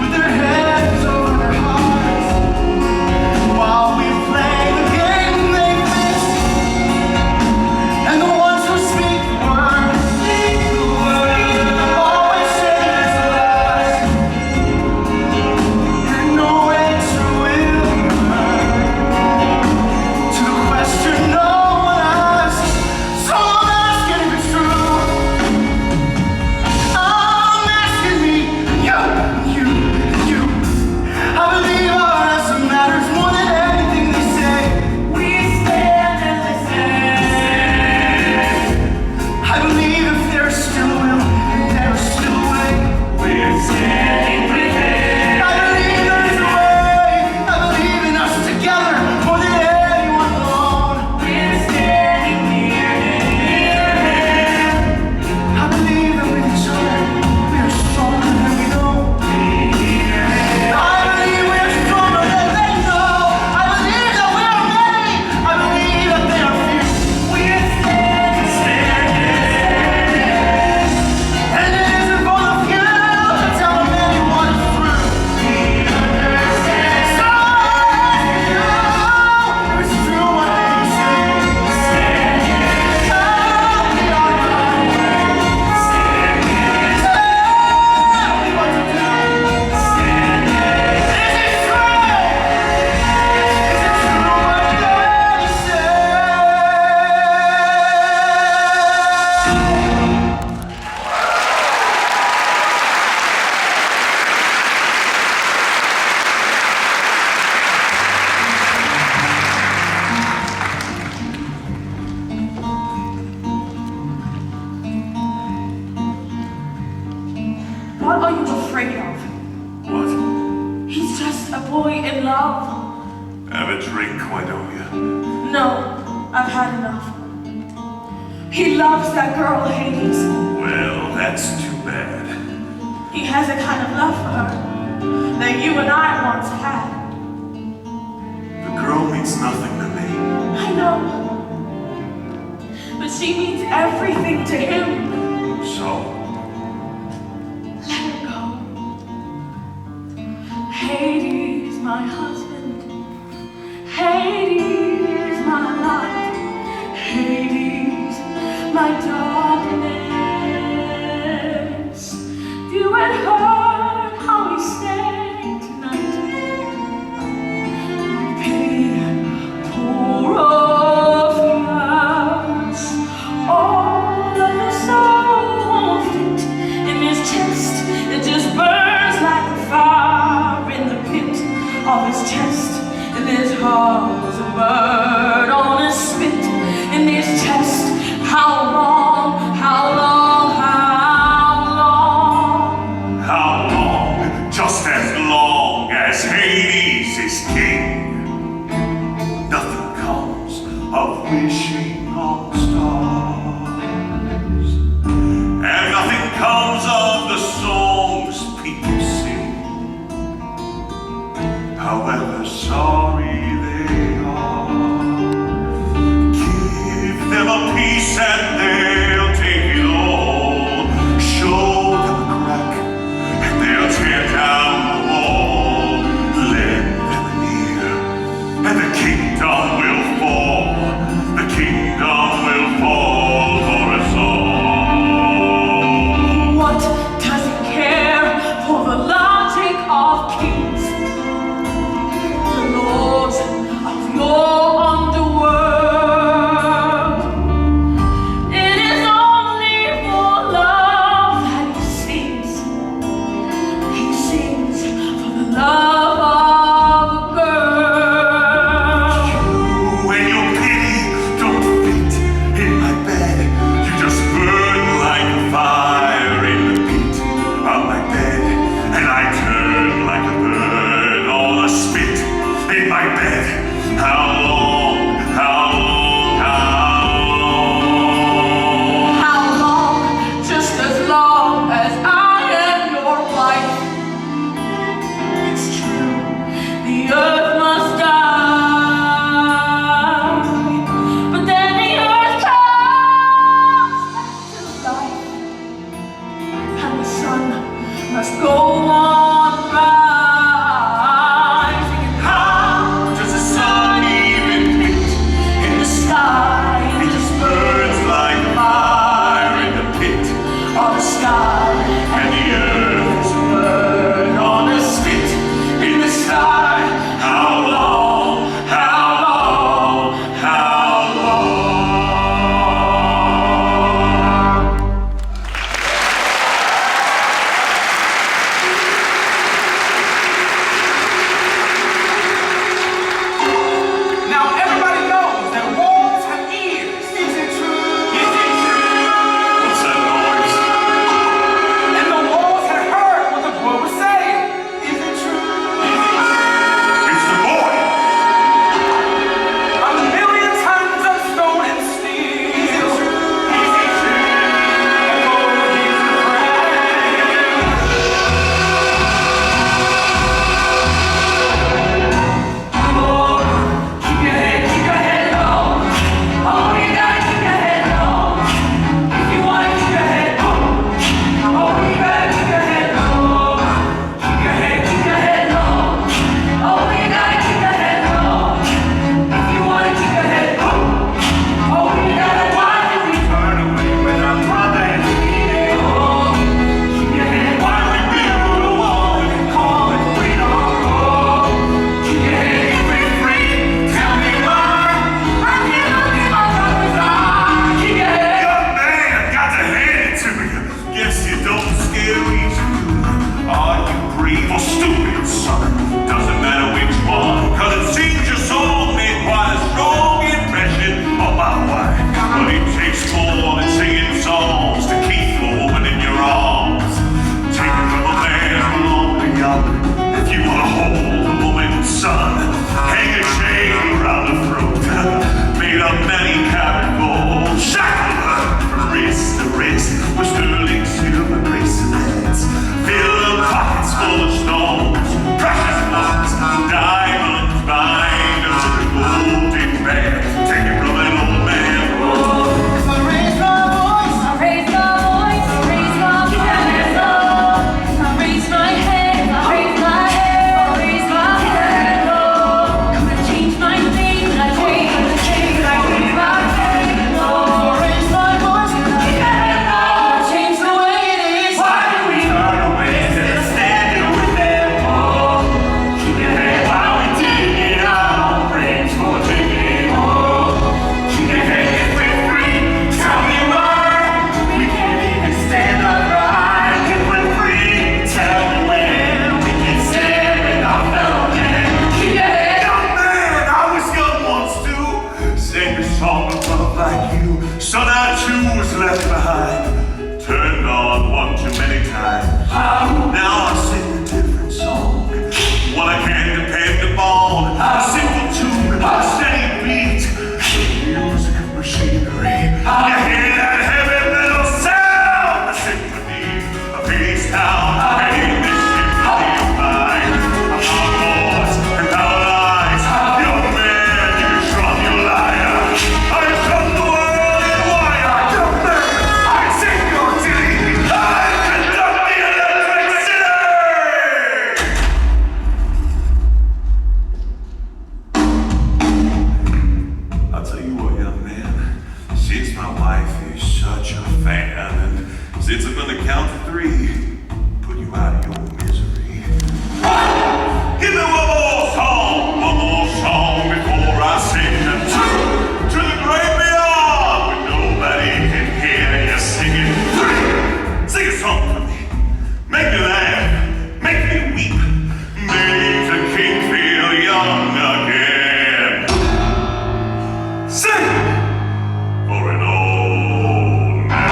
with their heads over their hearts, while we play the game they fix, and the ones who speak the words always say it's last, and no answer will to the question no one asks. So I'm asking if it's true. I'm asking me, you. I believe our answer matters more than anything they say. We stand and listen. I believe if there's still a will, and there's still a way. We're standing with him. I believe there's a way. I believe in us together more than anyone alone. We're standing near him. I believe that with each other we are stronger than we know. I believe we are stronger than they know. I believe that we are many. I believe that they are few. We're standing. And it isn't for the few to tell the many what is true. So I ask you, if it's true what they say, I'll be on my way. Tell me what to do. Is it true? Is it true what they say? What are you afraid of? What? He's just a boy in love. Have a drink, why don't you? No, I've had enough. He loves that girl, Hades. Well, that's too bad. He has a kind of love for her that you and I once had. The girl means nothing to me. I know. But she means everything to him. So, Let her go. Hades, my husband. Hades, my life. Hades, my darkness. You had heard how he sang tonight. Pity, poor Orpheus. All of the soul fit in his chest. It just of wishing on stars. And nothing comes of the songs people sing, however sorry they are. Give them a piece and they'll take it all. Show them a crack and they'll tear down the wall. Lend them an ear and the kingdom will fall. The kingdom will fall for us all. What does he care for the logic of kings, the laws of your underworld? It is only for love that he sings. He sings for the love of a girl. You and your pity don't fit in my bed. You just burn like a fire in the pit of my bed. And I turn like a bird on a spit in my bed. How long, how long, how long? How long? Just as long as I am your wife. It's true, the earth must die, but then the earth comes back to life, and the sun must go on rising. And how Does the sun even hit in the sky? It just burns like a fire in the pit On the sky, and the earth is burned on a spit in the sky. How long, how long, how long? Now everybody knows that walls have ears. Is it true? Is it true? What's that noise? And the walls had heard what the boy was saying. Is it true? Is it true? It's the boy. A million tons of stone and steel. Is it true? Is it true? And gold is the keep your head low. Oh, you gotta keep your head low. If you wanna keep your head low. Oh, you gotta keep your head low. Keep your head low. Oh, you gotta keep your head low. If you wanna keep your head low. Oh, you gotta why did we Turn away when our brother is bleeding. keep your head Why we build a wall and call it freedom? keep your head If we're free, tell me why. I can't look in my brother's eye. Keep your head Young man, got to hand it to you. Guess you don't scare easy. Are you brave or stupid, son? Doesn't matter which one, 'cause it seems your soul made quite a strong impression on my wife. But it takes more than singing songs to keep a woman in your arms. Take it from a man who belongs to young. If you want to hold a woman's son, hang a chain around her throat, made of many carat gold, shackle her from wrist to wrist with sterling silver bracelets, fill her pockets full of stones, precious ones, diamonds, bind her with a golden band. Take it from an old man. I raise my voice, I raise my voice, I raise my voice. I raise my head, I raise my head, I raise my head. Could have changed my name, I changed my name, I raise my head. I raise my voice, I change the way it is. Why do we turn away instead of standing with them? Keep your head while we dig it out, brains for taking. Keep your head if we're free. Tell me why we can't even stand upright. If we're free, tell me when we can stand with our fellow men. Keep your head Young man, I was young once too. Sang a song of love like you. Son, I too was left behind. Turned on one too many times. Now I sing a different song. One I can depend upon. A simple tune, a steady beat. Since my wife is such a fan, and since I'm gonna count to 3, put you out of your misery. 1, give me one more song before I sing the 2 to the great beyond, when nobody can hear you singing. 3, sing a song for me, make me laugh, make me weep, make the king feel young again. Sing for an old man.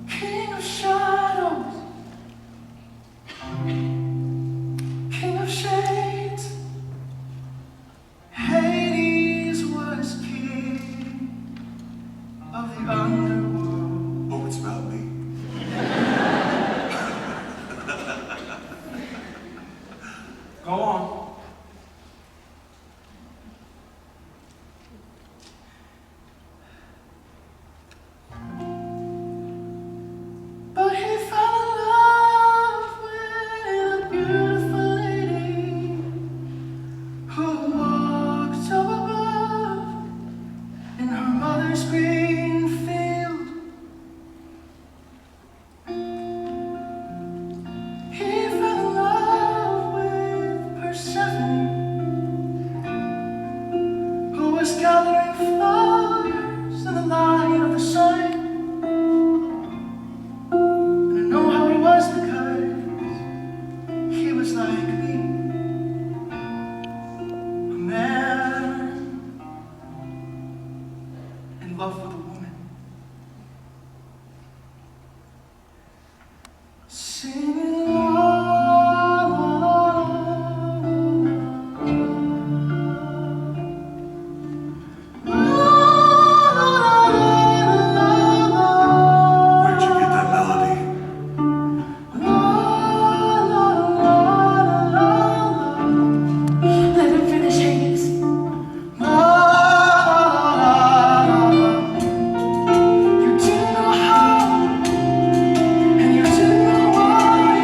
King of shadows, king of shades, Hades was king of the underworld. Oh, it's about me. Go on. But he fell in love with a beautiful lady who walked up above in her mother's green field. He fell in love with Persephone, who was gathering flowers in the light of the sun. And I know how it was because he was like me, a man in love with a woman. Singing la Where'd you get that melody? Let him finish, Hades. You didn't know how, and you didn't know why.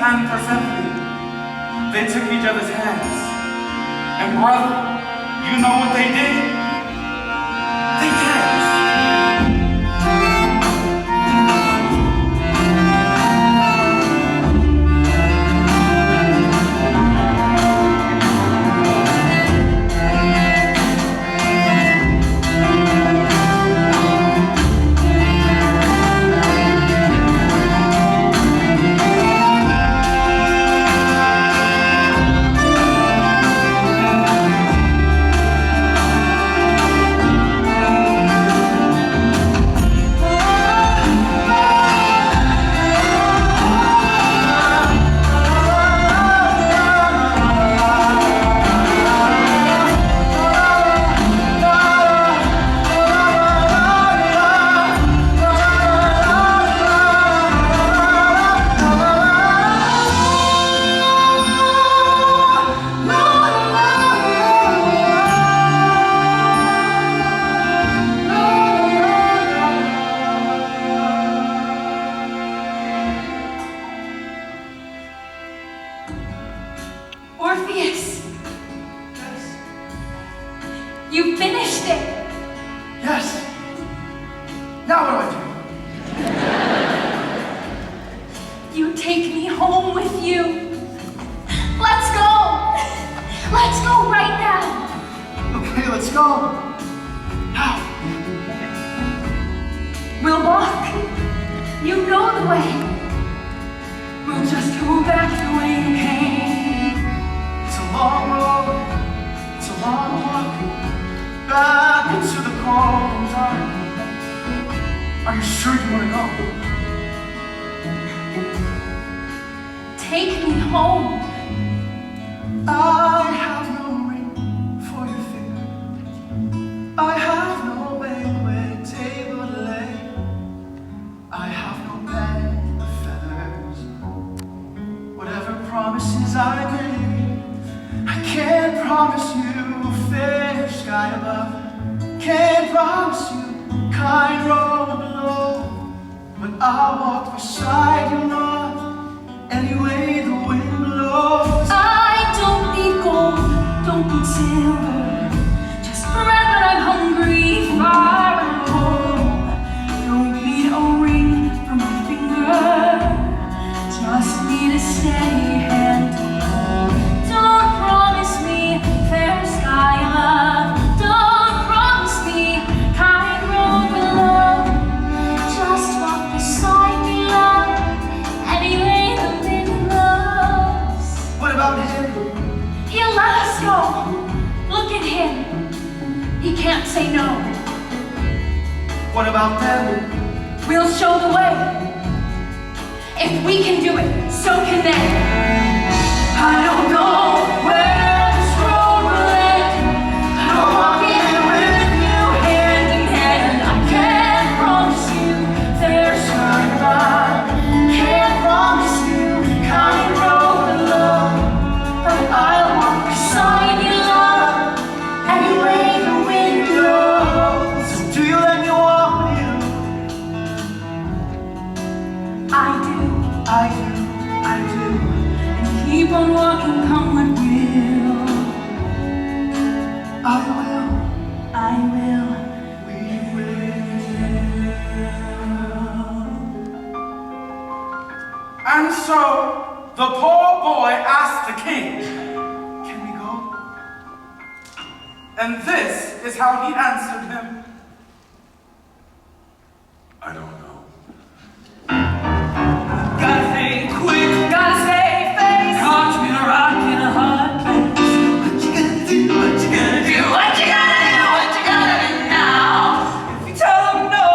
and Persephone, they took each other's hands. And brother, you know what they did? They danced. Orpheus, you finished it. Yes. Now what do? You take me home with you. Let's go. Let's go right now. Okay, let's go. How? We'll walk. You know the way. We'll just go back the way you came. It's a long road. It's a long walk. Back into the cold dark. Are you sure you want to go? Take me home. I have no ring for your finger. I have no banquet table to lay. I have no bed of feathers. Whatever promises I made, I can't promise you a fair sky above. Can't promise you kind road below. But I'll walk beside you, love, any way the wind blows. I don't need gold, don't need silver, just bread when I'm hungry, fire and cold. Don't need a ring from my finger, just need a steady hand to hold. Don't promise me fair sky love, don't promise me kind road below. Just walk beside me, love, any way the wind blows. What about him? He'll let us go. Look at him. He can't say no. What about them? We'll show the way. If we can do it, so can they. I don't know where this road will end. I'm walking with you hand in hand. I can't promise you there's time love. Can't promise you kind road alone. But I'll walk beside you, love, any way the wind blows. So do you let me walk with you? I do, I do, I do. and keep on walking, come what will. I will, I will. we will. And so the poor boy asked the king, Can we go? and this is how he answered him. I don't know. Gotta think quick, gotta save face. Caught between a rock and a hard place. What you gonna do? What you gonna do? What you gotta do? What you gotta do now? If you tell them no,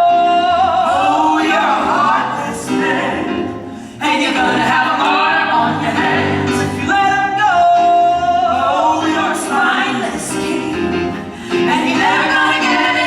Oh, you're a heartless man. and you're gonna have a mark on your hands. If you let them go, Oh, you're a spineless king, and you're never gonna get any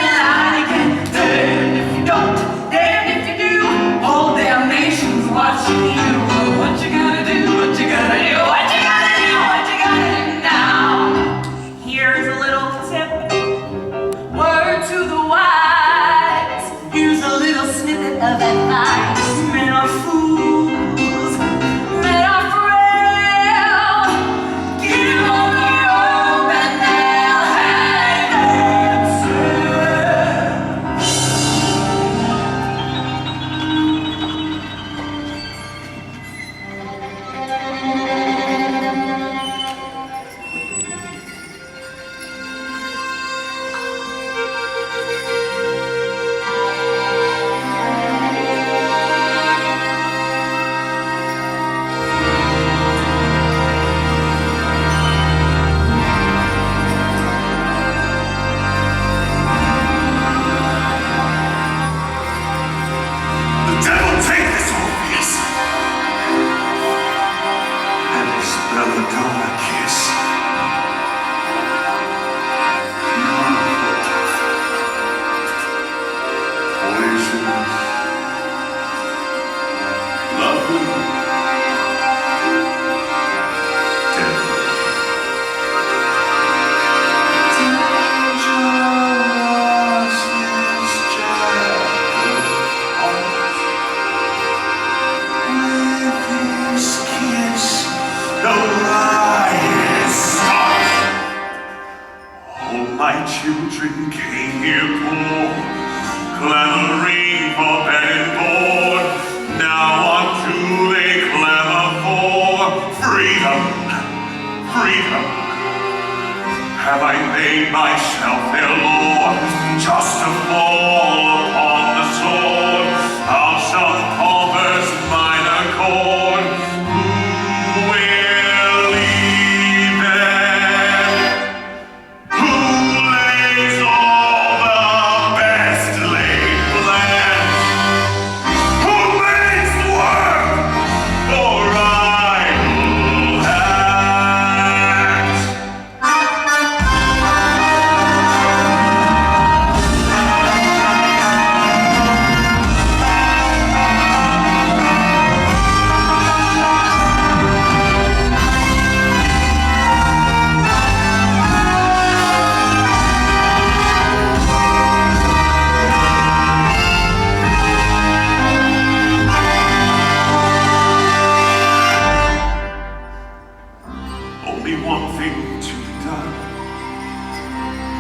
my children came here poor, clamoring for bed and board. Now unto they clamor for freedom, freedom. Have I made myself their lord, just to fall upon the sword of some pauper's minor chord? Who will leave them? Who lays all the best laid plans? Who makes work for idle hands? Only one thing to be done.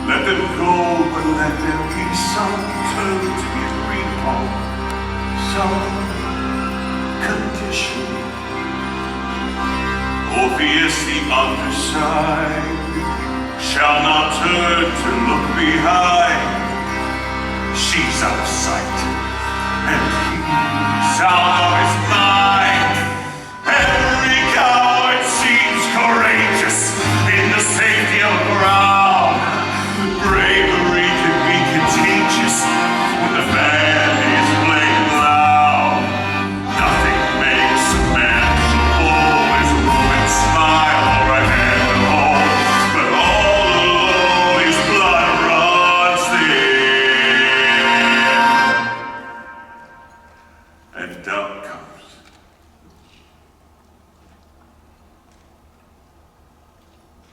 Let them go, but let there be some term to be agreed upon, some condition. Orpheus the underside shall not turn to look behind. She's out of sight, and he's out of his mind. Every coward seems courageous in the safety of ground. Bravery can be contagious when the band is playing loud. Nothing makes a man so bold as a woman's smile or a hand to hold, but all alone his blood runs thin, and doubt comes.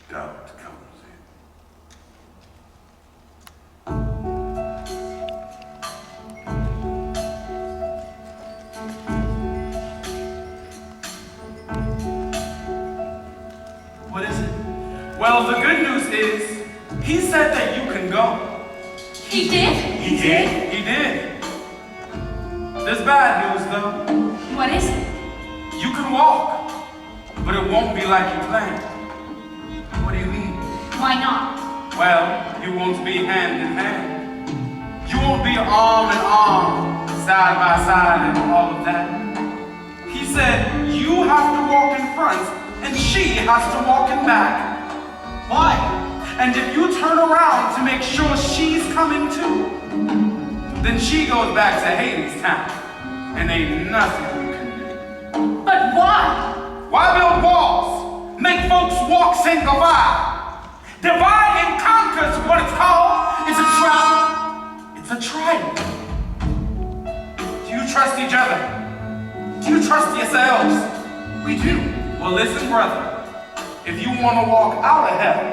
Doubt comes in. What is it? Well, the good news is, he said that you can go. He did? He did? He did. There's bad news, though. What is it? You can walk, but it won't be like you planned. What do you mean? Why not? Well, you won't be hand in hand. You won't be arm in arm, side by side, and all of that. He said you have to walk in front, and she has to walk in back. Why? And if you turn around to make sure she's coming too, then she goes back to Hades Town, and ain't nothing you can do. But why? Why build walls? Make folks walk single file. Divide and conquer is what it's called. It's a trial. It's a trial. Do you trust each other? Do you trust yourselves? We do. Well, listen, brother. If you want to walk out of hell,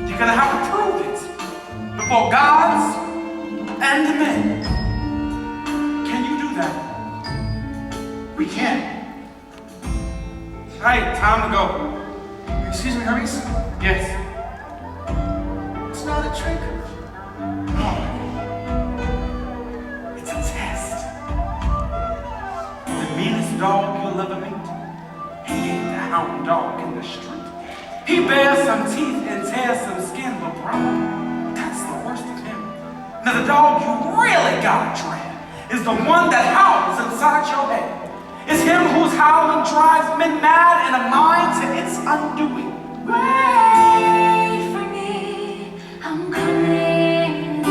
you're going to have to prove it before gods and men. Can you do that? We can. Right, time to go. Excuse me, Hermes? Yes. It's not a trick. No. It's a test. The meanest dog you'll ever meet. He ain't the hound dog in the street. He bears some teeth and tears some skin, but bro, that's the worst of him. Now the dog you really gotta dread is the one that howls inside your head. It's him whose howling drives men mad in a mind to its undoing. Wait for me, I'm coming.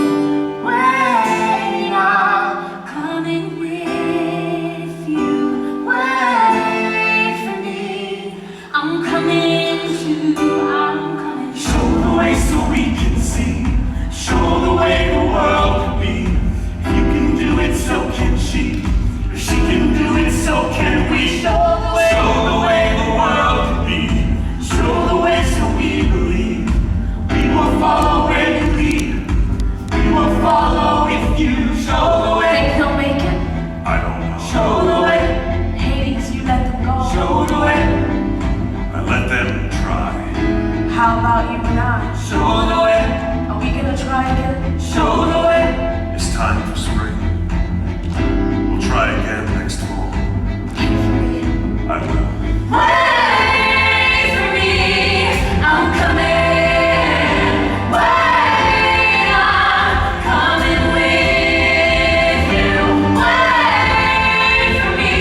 Wait, I'm coming with you. Wait for me, I'm coming too. I'm coming. Show the way so we can see. Show the way the world can be. If you can do it, so can she. If she can do it, so can we. Show the way the world can be. Show the way so we believe. We will follow where you lead. We will follow if you show the way. Think he'll make it? I don't know. Show the way. Hades, you let them go. Show the way. I let them try. How How about you and I? Show the way, Are we gonna try again? show the way. It's time for spring. We'll try again next fall. I will. Wait for me, I'm coming. Wait, I'm coming with you. Wait for me,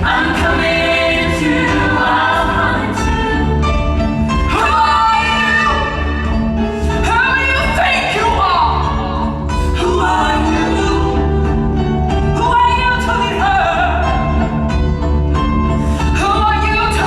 I'm coming too. I'm coming too. Who are you? Who do you think you are? Who are you? Who are you to be heard? Who are you to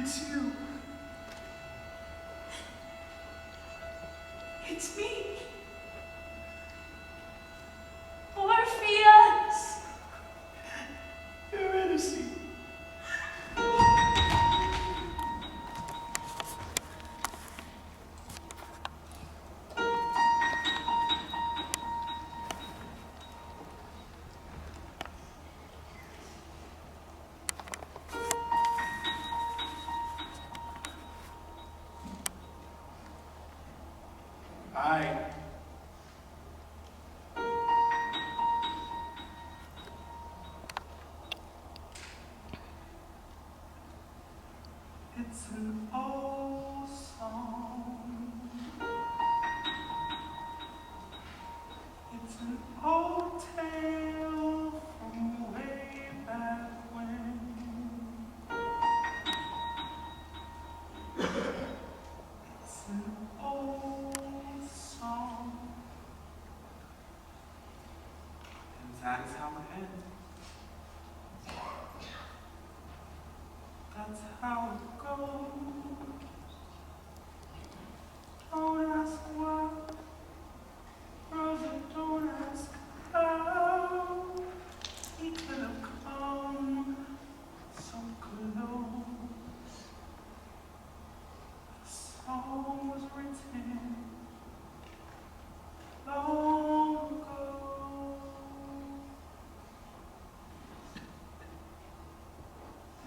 It's you. It's me. Orpheus. Eurydice. It's an old song. It's an old tale from way back when. It's an old song. And that is how it ends. That's how it goes. Don't ask why, brother, don't ask how. He could have come so close. The song was written long ago.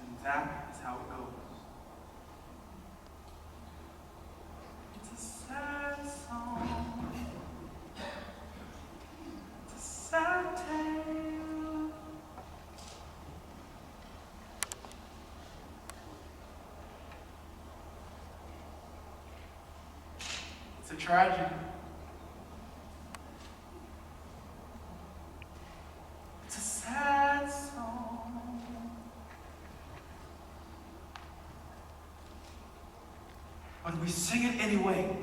And that is how it goes. It's a sad song. It's a sad tale. It's a tragedy. It's a sad song. But we sing it anyway.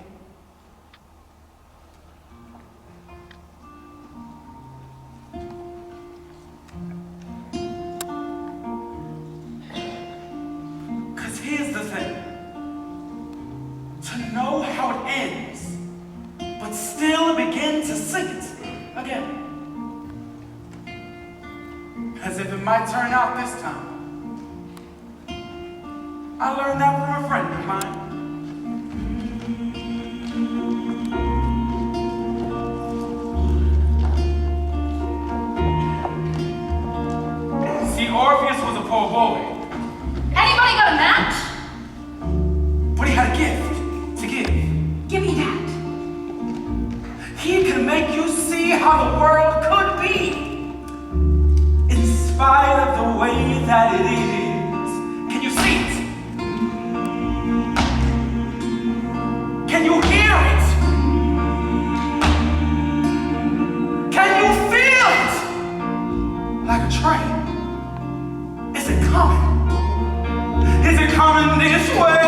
Because here's the thing. To know how it ends, but still begin to sing it again. As if it might turn out this time. I learned that from a friend of mine. See, Orpheus was a poor boy. Anybody got a match? But he had a gift to give. Give me that. He can make you see how the world could be, in spite of the way that it is. Can you see it? Can you hear it? Can you feel it? Like a train. Is it coming? Is it coming this way?